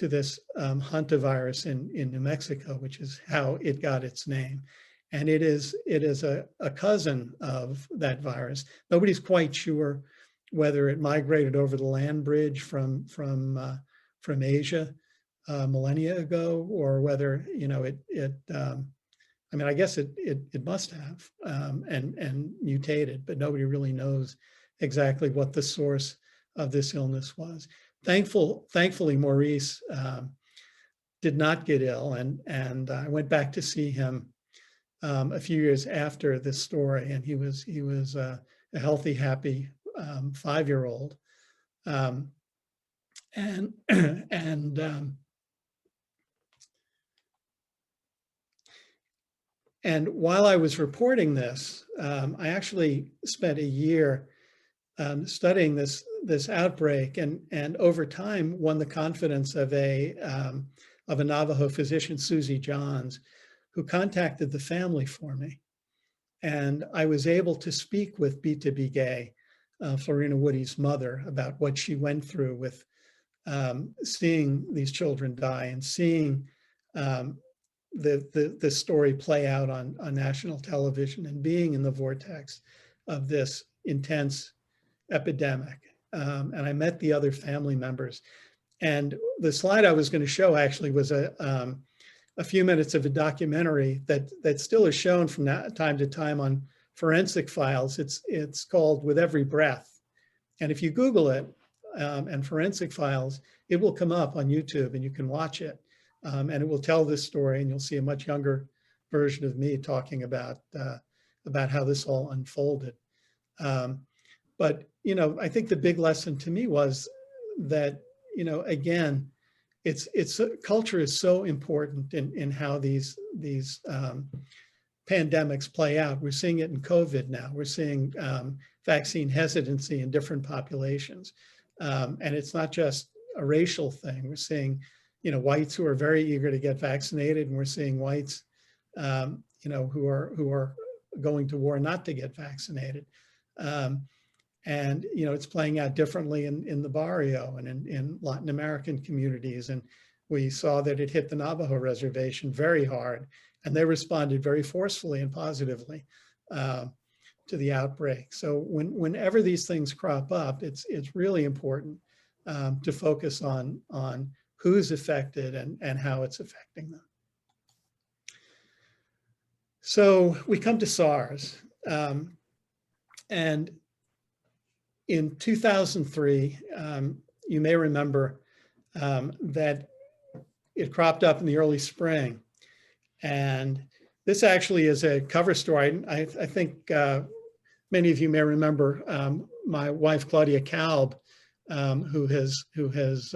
this hantavirus in New Mexico, which is how it got its name. And it is a cousin of that virus. Nobody's quite sure whether it migrated over the land bridge from Asia millennia ago, or whether I mean, I guess it must have and mutated, but nobody really knows exactly what the source of this illness was. Thankfully, Maurice did not get ill, and I went back to see him a few years after this story, and he was a healthy, happy 5-year-old, And while I was reporting this, I actually spent a year studying this outbreak, and over time won the confidence of a Navajo physician, Susie Johns, who contacted the family for me. And I was able to speak with Bita Bigay, Florina Woody's mother, about what she went through with seeing these children die and seeing the story play out on national television and being in the vortex of this intense epidemic. And I met the other family members. And the slide I was going to show actually was a few minutes of a documentary that still is shown from time to time on Forensic Files. It's called With Every Breath. And if you Google it and Forensic Files, it will come up on YouTube and you can watch it. And it will tell this story, and you'll see a much younger version of me talking about how this all unfolded. But, you know, I think the big lesson to me was that, you know, again, culture is so important in how these pandemics play out. We're seeing it in COVID now. We're seeing vaccine hesitancy in different populations. And it's not just a racial thing. We're seeing, you know, whites who are very eager to get vaccinated, and we're seeing whites, you know, who are going to war not to get vaccinated. And, you know, it's playing out differently in the barrio and in Latin American communities. And we saw that it hit the Navajo reservation very hard, and they responded very forcefully and positively to the outbreak. So whenever these things crop up, it's really important to focus on who's affected and how it's affecting them. So we come to SARS, and in 2003, you may remember that it cropped up in the early spring. And this actually is a cover story. I think many of you may remember my wife, Claudia Kalb, who has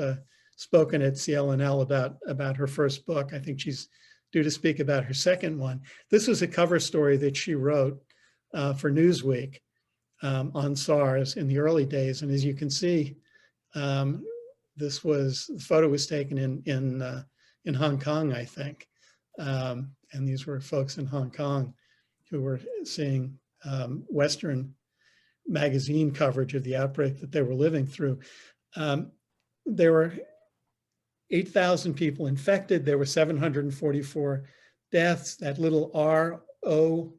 spoken at CL&L about her first book. I think she's due to speak about her second one. This was a cover story that she wrote for Newsweek on SARS in the early days. And as you can see, the photo was taken in Hong Kong, I think. And these were folks in Hong Kong who were seeing Western magazine coverage of the outbreak that they were living through. There were 8,000 people infected. There were 744 deaths. That little RO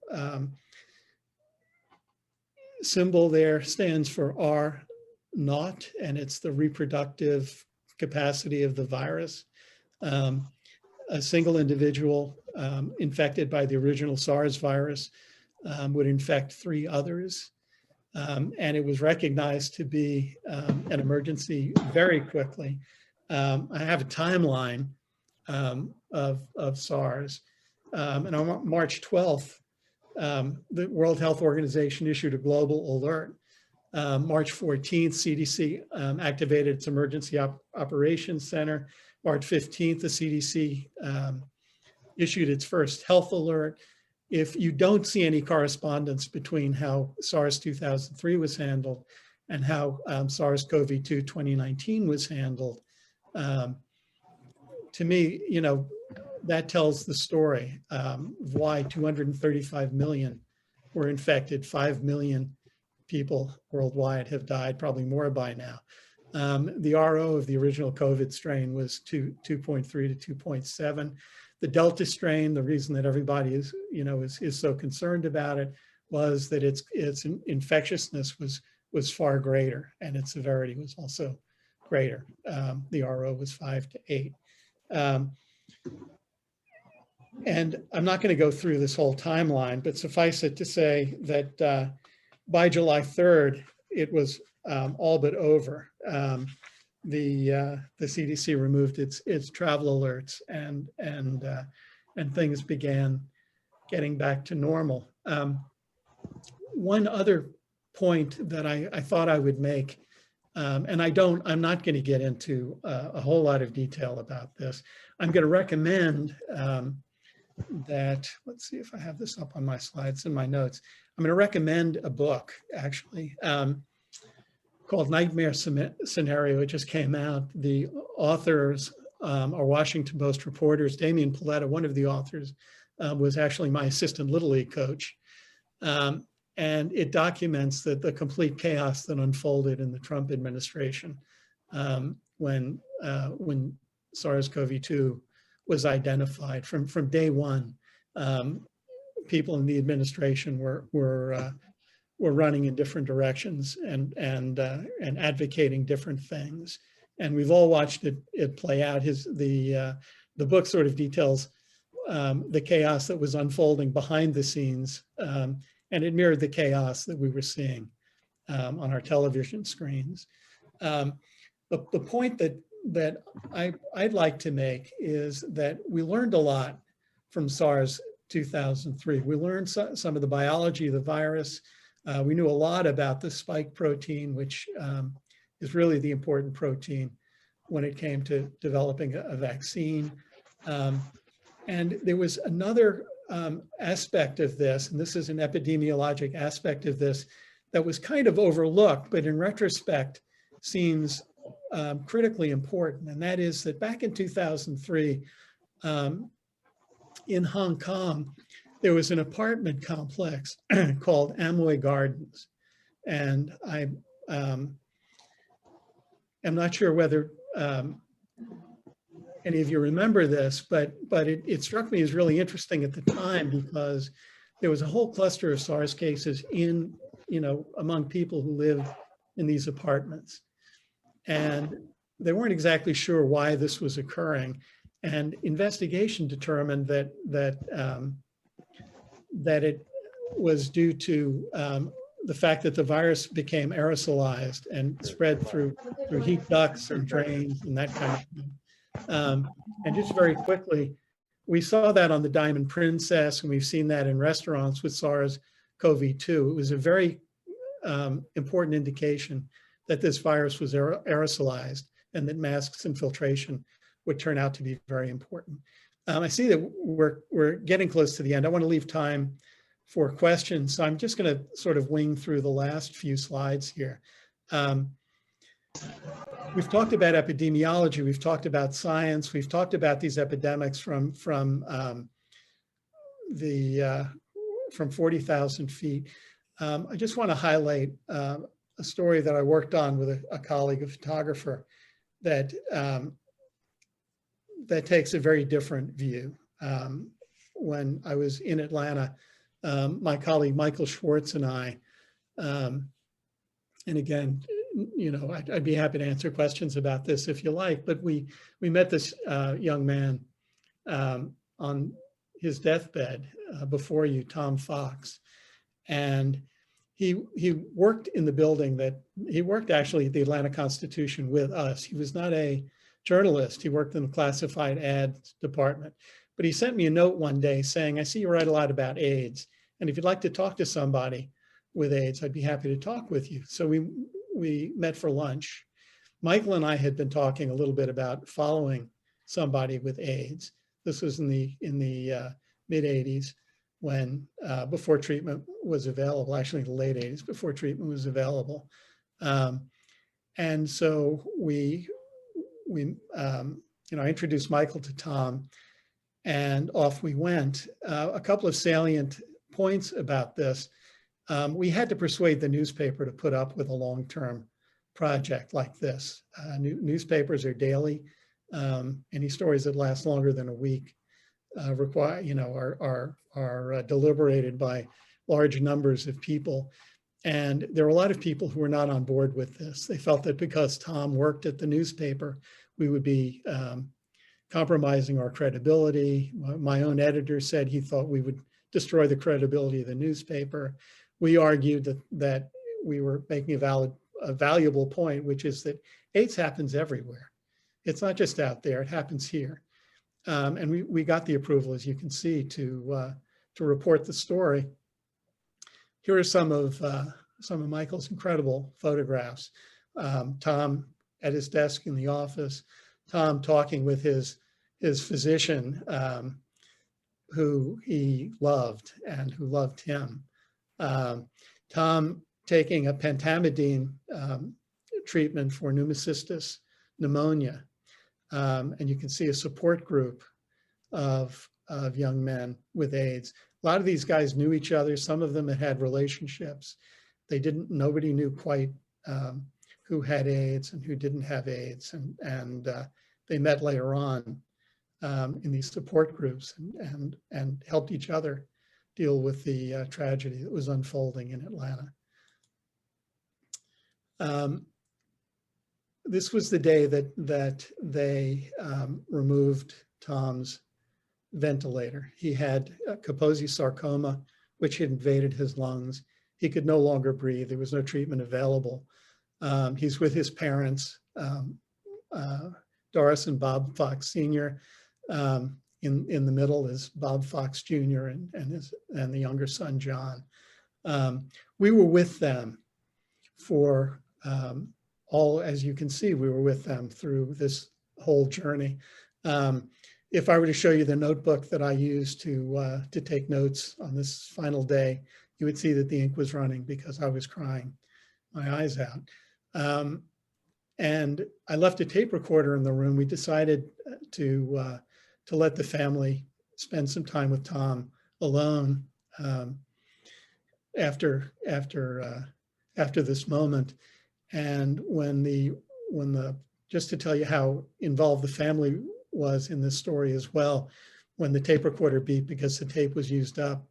symbol there stands for R naught, and it's the reproductive capacity of the virus. A single individual infected by the original SARS virus would infect 3 others. And it was recognized to be an emergency very quickly. I have a timeline of SARS. And on March 12th, the World Health Organization issued a global alert. March 14th, CDC activated its Emergency Operations Center. March 15th, the CDC issued its first health alert. If you don't see any correspondence between how SARS 2003 was handled and how SARS-CoV-2 2019 was handled, to me, you know, that tells the story of why 235 million were infected, 5 million people worldwide have died, probably more by now. The RO of the original COVID strain was 2.3 to 2.7. The Delta strain, the reason that everybody is, you know, is so concerned about it was that its infectiousness was far greater, and its severity was also greater. The RO was 5 to 8. And I'm not going to go through this whole timeline, but suffice it to say that by July 3rd, it was all but over. The CDC removed its travel alerts, and things began getting back to normal. One other point that I thought I would make, and I'm not going to get into a whole lot of detail about this. I'm going to recommend that, let's see if I have this up on my slides in my notes. I'm going to recommend a book, actually, called Nightmare Scenario. It just came out. The authors are Washington Post reporters. Damian Paletta, one of the authors, was actually my assistant Little League coach. And it documents the complete chaos that unfolded in the Trump administration when SARS-CoV-2 was identified. From day one, people in the administration were running in different directions and advocating different things. And we've all watched it play out. The book sort of details the chaos that was unfolding behind the scenes, and it mirrored the chaos that we were seeing on our television screens. The point I'd like to make is that we learned a lot from SARS 2003. We learned some of the biology of the virus. We knew a lot about the spike protein, which is really the important protein when it came to developing a vaccine. And there was another aspect of this, and this is an epidemiologic aspect of this, that was kind of overlooked, but in retrospect seems critically important. And that is that back in 2003, in Hong Kong, there was an apartment complex called Amoy Gardens. And I am not sure whether any of you remember this, but it struck me as really interesting at the time because there was a whole cluster of SARS cases in, among people who lived in these apartments. And they weren't exactly sure why this was occurring. And investigation determined that it was due to the fact that the virus became aerosolized and spread through heat ducts and drains and that kind of thing. And just very quickly, we saw that on the Diamond Princess, and we've seen that in restaurants with SARS-CoV-2. It was a very important indication that this virus was aerosolized and that masks and filtration would turn out to be very important. I see that we're getting close to the end. I want to leave time for questions. So I'm just going to sort of wing through the last few slides here. We've talked about epidemiology. We've talked about science. We've talked about these epidemics from 40,000 feet. I just want to highlight a story that I worked on with a colleague, a photographer, that takes a very different view. When I was in Atlanta, my colleague Michael Schwartz and I, and again, I'd be happy to answer questions about this if you like, but we met this young man on his deathbed before you, Tom Fox. And he worked in the building he worked actually at the Atlanta Constitution with us. He was not a journalist. He worked in the classified ads department. But he sent me a note one day saying, I see you write a lot about AIDS. And if you'd like to talk to somebody with AIDS, I'd be happy to talk with you. So we met for lunch. Michael and I had been talking a little bit about following somebody with AIDS. This was in the mid 80s when before treatment was available, actually the late 80s, before treatment was available. And so I introduced Michael to Tom, and off we went. A couple of salient points about this. We had to persuade the newspaper to put up with a long-term project like this. Newspapers are daily. Any stories that last longer than a week are deliberated by large numbers of people. And there were a lot of people who were not on board with this. They felt that because Tom worked at the newspaper, we would be compromising our credibility. My own editor said he thought we would destroy the credibility of the newspaper. We argued that we were making a valuable point, which is that AIDS happens everywhere. It's not just out there, it happens here. And we got the approval, as you can see, to report the story. Here are some of Michael's incredible photographs. Tom at his desk in the office, Tom talking with his physician, who he loved and who loved him. Tom taking a pentamidine treatment for pneumocystis pneumonia. And you can see a support group of young men with AIDS. A lot of these guys knew each other. Some of them had relationships. Nobody knew quite who had AIDS and who didn't have AIDS. And they met later on in these support groups and helped each other deal with the tragedy that was unfolding in Atlanta. This was the day that they removed Tom's ventilator. He had Kaposi sarcoma, which had invaded his lungs. He could no longer breathe. There was no treatment available. He's with his parents Doris and Bob Fox Sr. In the middle is Bob Fox Jr. and the younger son, John. We were with them for as you can see, we were with them through this whole journey. If I were to show you the notebook that I used to take notes on this final day, you would see that the ink was running because I was crying my eyes out. And I left a tape recorder in the room. We decided to let the family spend some time with Tom alone after this moment. And just to tell you how involved the family was in this story as well, when the tape recorder beeped because the tape was used up,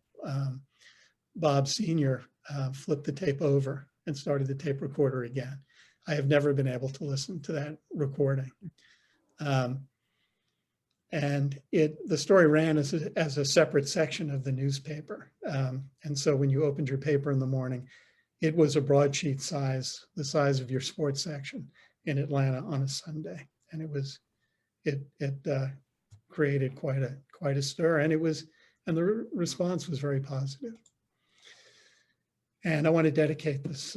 Bob Sr. Flipped the tape over and started the tape recorder again. I have never been able to listen to that recording. And the story ran as a separate section of the newspaper. And so when you opened your paper in the morning, it was a broadsheet size, the size of your sports section in Atlanta on a Sunday. And it created quite a stir, and the response was very positive. And I want to dedicate this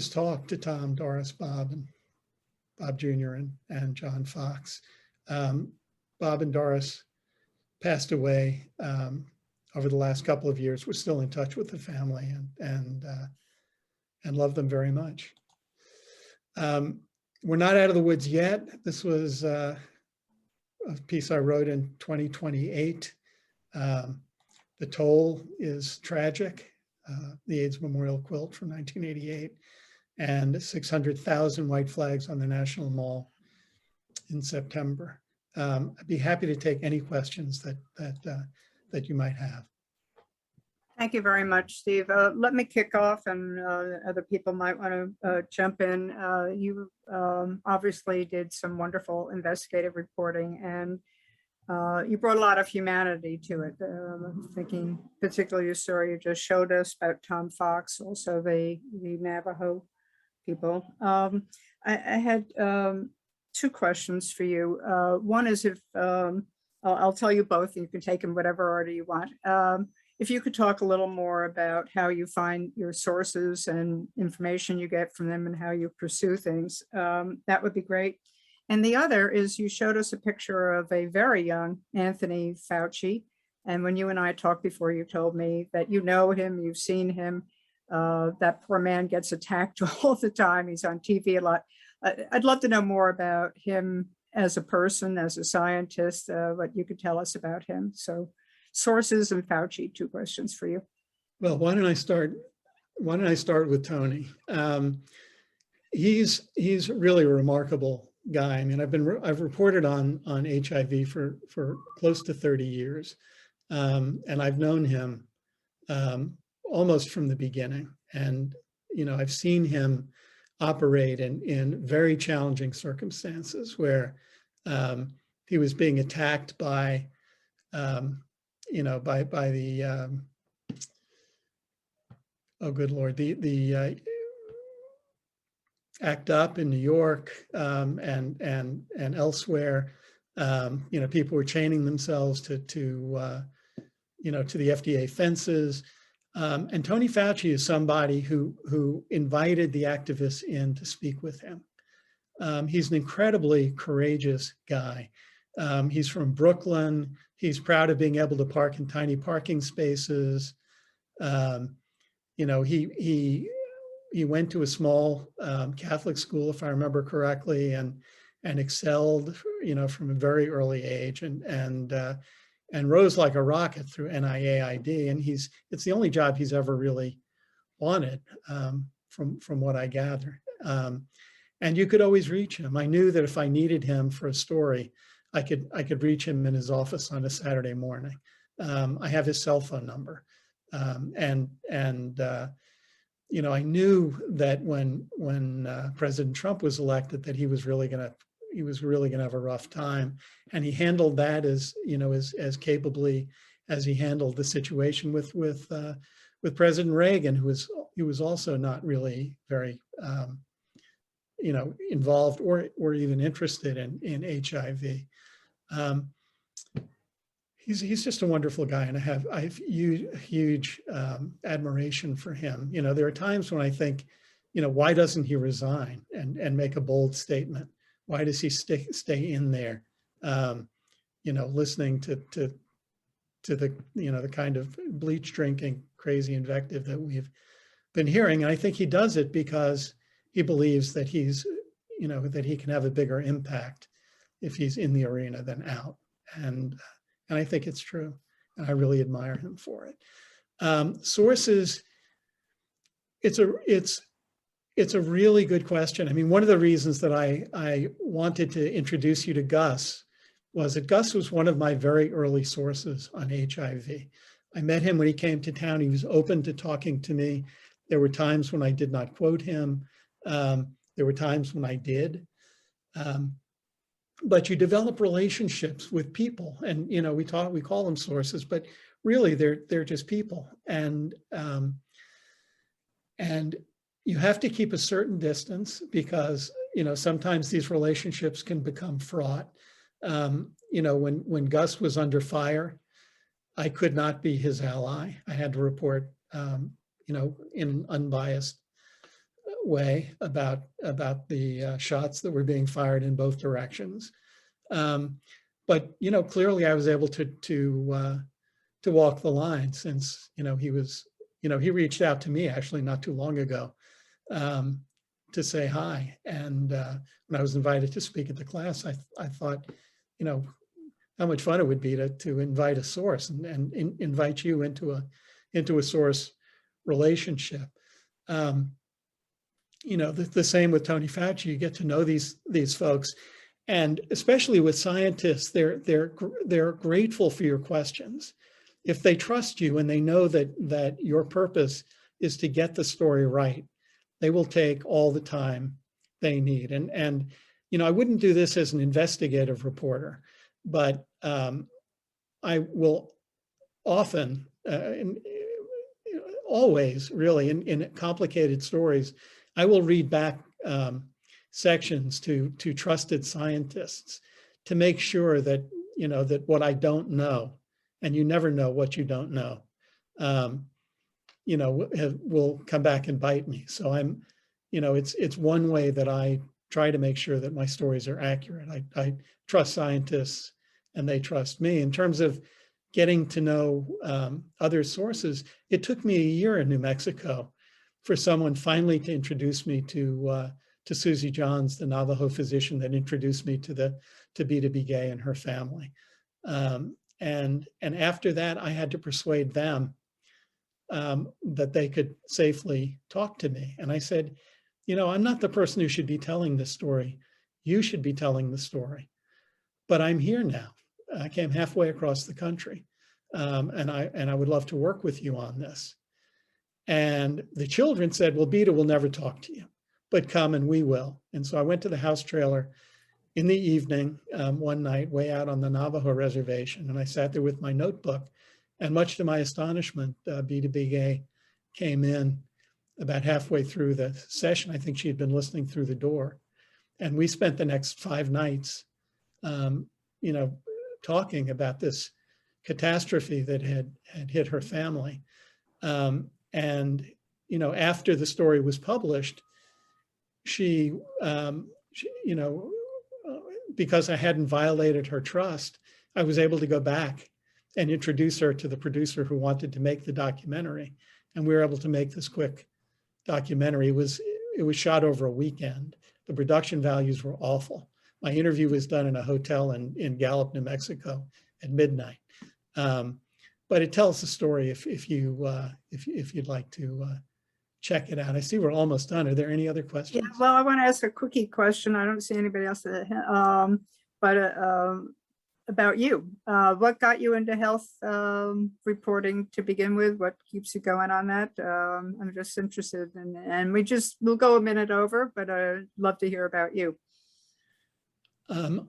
talk to Tom, Doris, Bob Jr. and John Fox. Bob and Doris passed away over the last couple of years. We're still in touch with the family and love them very much. We're not out of the woods yet. This was a piece I wrote in 2028. The toll is tragic. The AIDS Memorial Quilt from 1988, and 600,000 white flags on the National Mall in September. I'd be happy to take any questions that you might have. Thank you very much, Steve. Let me kick off, and other people might want to jump in. You obviously did some wonderful investigative reporting, and you brought a lot of humanity to it. Thinking particularly your story you just showed us about Tom Fox, also the Navajo people. I had two questions for you. One is I'll tell you both, and you can take them whatever order you want. If you could talk a little more about how you find your sources and information you get from them and how you pursue things, that would be great. And the other is you showed us a picture of a very young Anthony Fauci. And when you and I talked before, you told me that you know him, you've seen him. That poor man gets attacked all the time. He's on TV a lot. I'd love to know more about him as a person, as a scientist, what you could tell us about him. So sources and Fauci, two questions for you. Well, why don't I start with Tony? He's really a remarkable guy. I mean, I've reported on HIV for close to 30 years, and I've known him almost from the beginning. And I've seen him operate in very challenging circumstances where he was being attacked by the oh good Lord, the ACT UP in New York and elsewhere. People were chaining themselves to the FDA fences. And Tony Fauci is somebody who invited the activists in to speak with him. He's an incredibly courageous guy. He's from Brooklyn. He's proud of being able to park in tiny parking spaces. He went to a small Catholic school, if I remember correctly, and excelled, from a very early age, and rose like a rocket through NIAID. And it's the only job he's ever really wanted, from what I gather. And you could always reach him. I knew that if I needed him for a story, I could reach him in his office on a Saturday morning. I have his cell phone number, I knew that when President Trump was elected, that he was really going to have a rough time, and he handled that as capably as he handled the situation with President Reagan, who was also not really very involved or even interested in HIV. He's just a wonderful guy, and I have huge admiration for him. There are times when I think, why doesn't he resign and make a bold statement? Why does he stay in there, listening to the the kind of bleach drinking crazy invective that we've been hearing? And I think he does it because he believes that that he can have a bigger impact if he's in the arena than out. And I think it's true. And I really admire him for it. Sources, it's a really good question. I mean, one of the reasons that I wanted to introduce you to Gus was that Gus was one of my very early sources on HIV. I met him when he came to town. He was open to talking to me. There were times when I did not quote him. There were times when I did. But you develop relationships with people, and we call them sources, but really they're just people, and you have to keep a certain distance because sometimes these relationships can become fraught. When Gus was under fire, I could not be his ally. I had to report in an unbiased way about the shots that were being fired in both directions. But clearly I was able to walk the line, since he reached out to me actually not too long ago to say hi. And when I was invited to speak at the class, I thought, how much fun it would be to invite a source and invite you into a source relationship. The same with Tony Fauci. You get to know these folks, and especially with scientists, they're grateful for your questions. If they trust you and they know that your purpose is to get the story right, they will take all the time they need. And I wouldn't do this as an investigative reporter, but I will often, always really, in complicated stories, I will read back sections to trusted scientists to make sure that that what I don't know, and you never know what you don't know, will come back and bite me. So it's one way that I try to make sure that my stories are accurate. I trust scientists and they trust me. In terms of getting to know other sources, it took me a year in New Mexico for someone finally to introduce me to Susie Johns, the Navajo physician that introduced me to B2B Gay and her family. And after that, I had to persuade them that they could safely talk to me. And I said, I'm not the person who should be telling this story. You should be telling the story. But I'm here now. I came halfway across the country, and I would love to work with you on this. And the children said, well, Beta will never talk to you, but come and we will. And so I went to the house trailer in the evening, one night, way out on the Navajo reservation, and I sat there with my notebook. And much to my astonishment, B2B Gay came in about halfway through the session. I think she had been listening through the door. And we spent the next 5 nights, talking about this catastrophe that had hit her family. After the story was published, she because I hadn't violated her trust, I was able to go back and introduce her to the producer who wanted to make the documentary. And we were able to make this quick documentary. It was shot over a weekend. The production values were awful. My interview was done in a hotel in Gallup, New Mexico at midnight. But it tells the story if you'd like to check it out. I see we're almost done. Are there any other questions? Yeah, well, I want to ask a quickie question. I don't see anybody else about you. What got you into health reporting to begin with? What keeps you going on that? I'm just interested in, and we'll go a minute over, but I'd love to hear about you.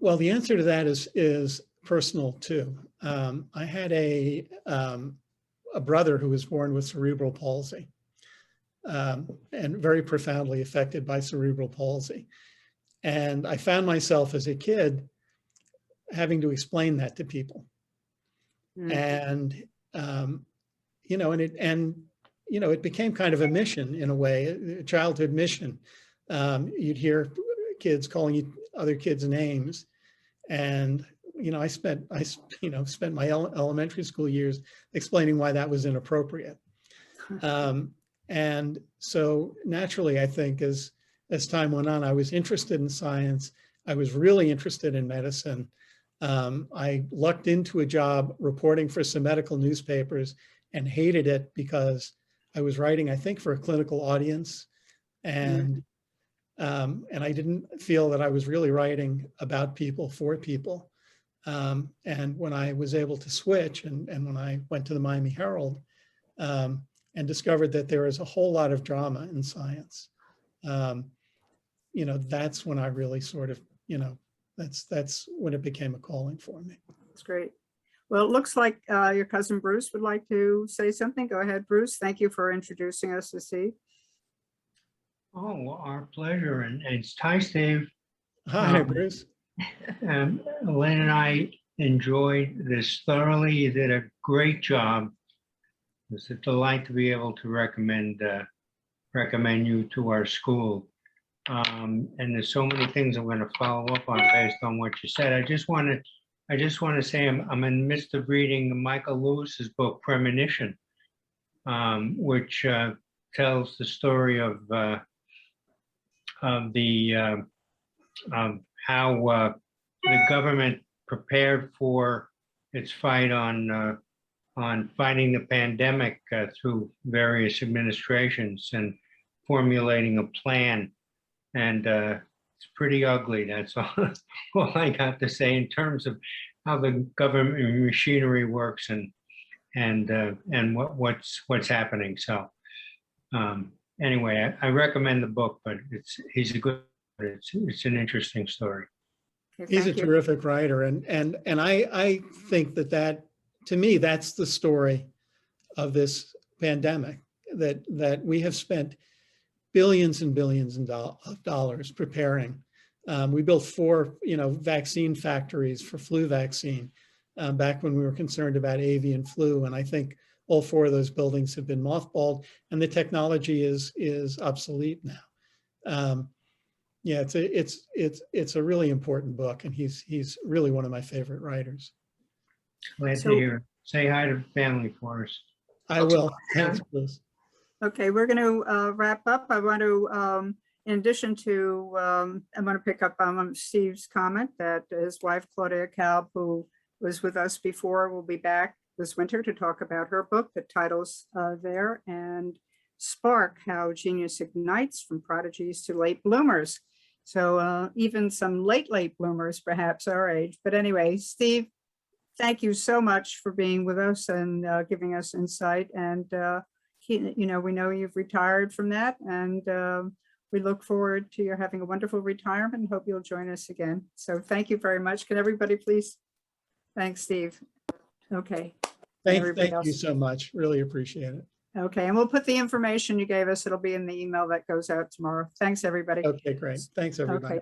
Well, the answer to that is personal too. I had a brother who was born with cerebral palsy, and very profoundly affected by cerebral palsy. And I found myself as a kid having to explain that to people. And, you know, you know, it became kind of a mission in a way, a childhood mission. You'd hear kids calling other kids names. And, you know, I spent my elementary school years explaining why that was inappropriate. And so naturally, I think as time went on, I was interested in science. I was really interested in medicine. I lucked into a job reporting for some medical newspapers and hated it because I was writing, I think, for a clinical audience. And I didn't feel that I was really writing about people for people. And when I was able to switch and when I went to the Miami Herald and discovered that there is a whole lot of drama in science, you know, that's when I really sort of, you know, that's when it became a calling for me. That's great. Well, it looks like your cousin Bruce would like to say something. Go ahead, Bruce. Thank you for introducing us to Steve. Oh, well, our pleasure. And it's hi, Steve. Hi, Bruce. Lynn and I enjoyed this thoroughly. You did a great job. It's a delight to be able to recommend you to our school. And there's so many things I'm going to follow up on based on what you said. I just want to say I'm in the midst of reading Michael Lewis's book Premonition, which tells the story of how the government prepared for its fight on fighting the pandemic through various administrations and formulating a plan. And it's pretty ugly. That's all I got to say in terms of how the government machinery works and what's happening. So anyway, I recommend the book, but it's an interesting story. Okay, He's a thank you. terrific writer. And I think that to me, that's the story of this pandemic, that we have spent billions and billions of dollars preparing. We built 4, vaccine factories for flu vaccine back when we were concerned about avian flu. And I think all 4 of those buildings have been mothballed and the technology is obsolete now. Yeah, it's a really important book, and he's really one of my favorite writers. Glad to hear it. Say hi to family for us. I will. Thanks, Bruce. Okay, we're going to wrap up. I want to, in addition to, I want to pick up on Steve's comment that his wife, Claudia Kalb, who was with us before, will be back this winter to talk about her book. The title's there, and Spark, How Genius Ignites from Prodigies to Late Bloomers. So even some late bloomers, perhaps our age. But anyway, Steve, thank you so much for being with us and giving us insight. And we know you've retired from that, and we look forward to your having a wonderful retirement and hope you'll join us again. So thank you very much. Can everybody please? Thanks, Steve. Okay. Thank you so much. Really appreciate it. Okay, and we'll put the information you gave us. It'll be in the email that goes out tomorrow. Thanks, everybody. Okay, great. Thanks, everybody. Okay.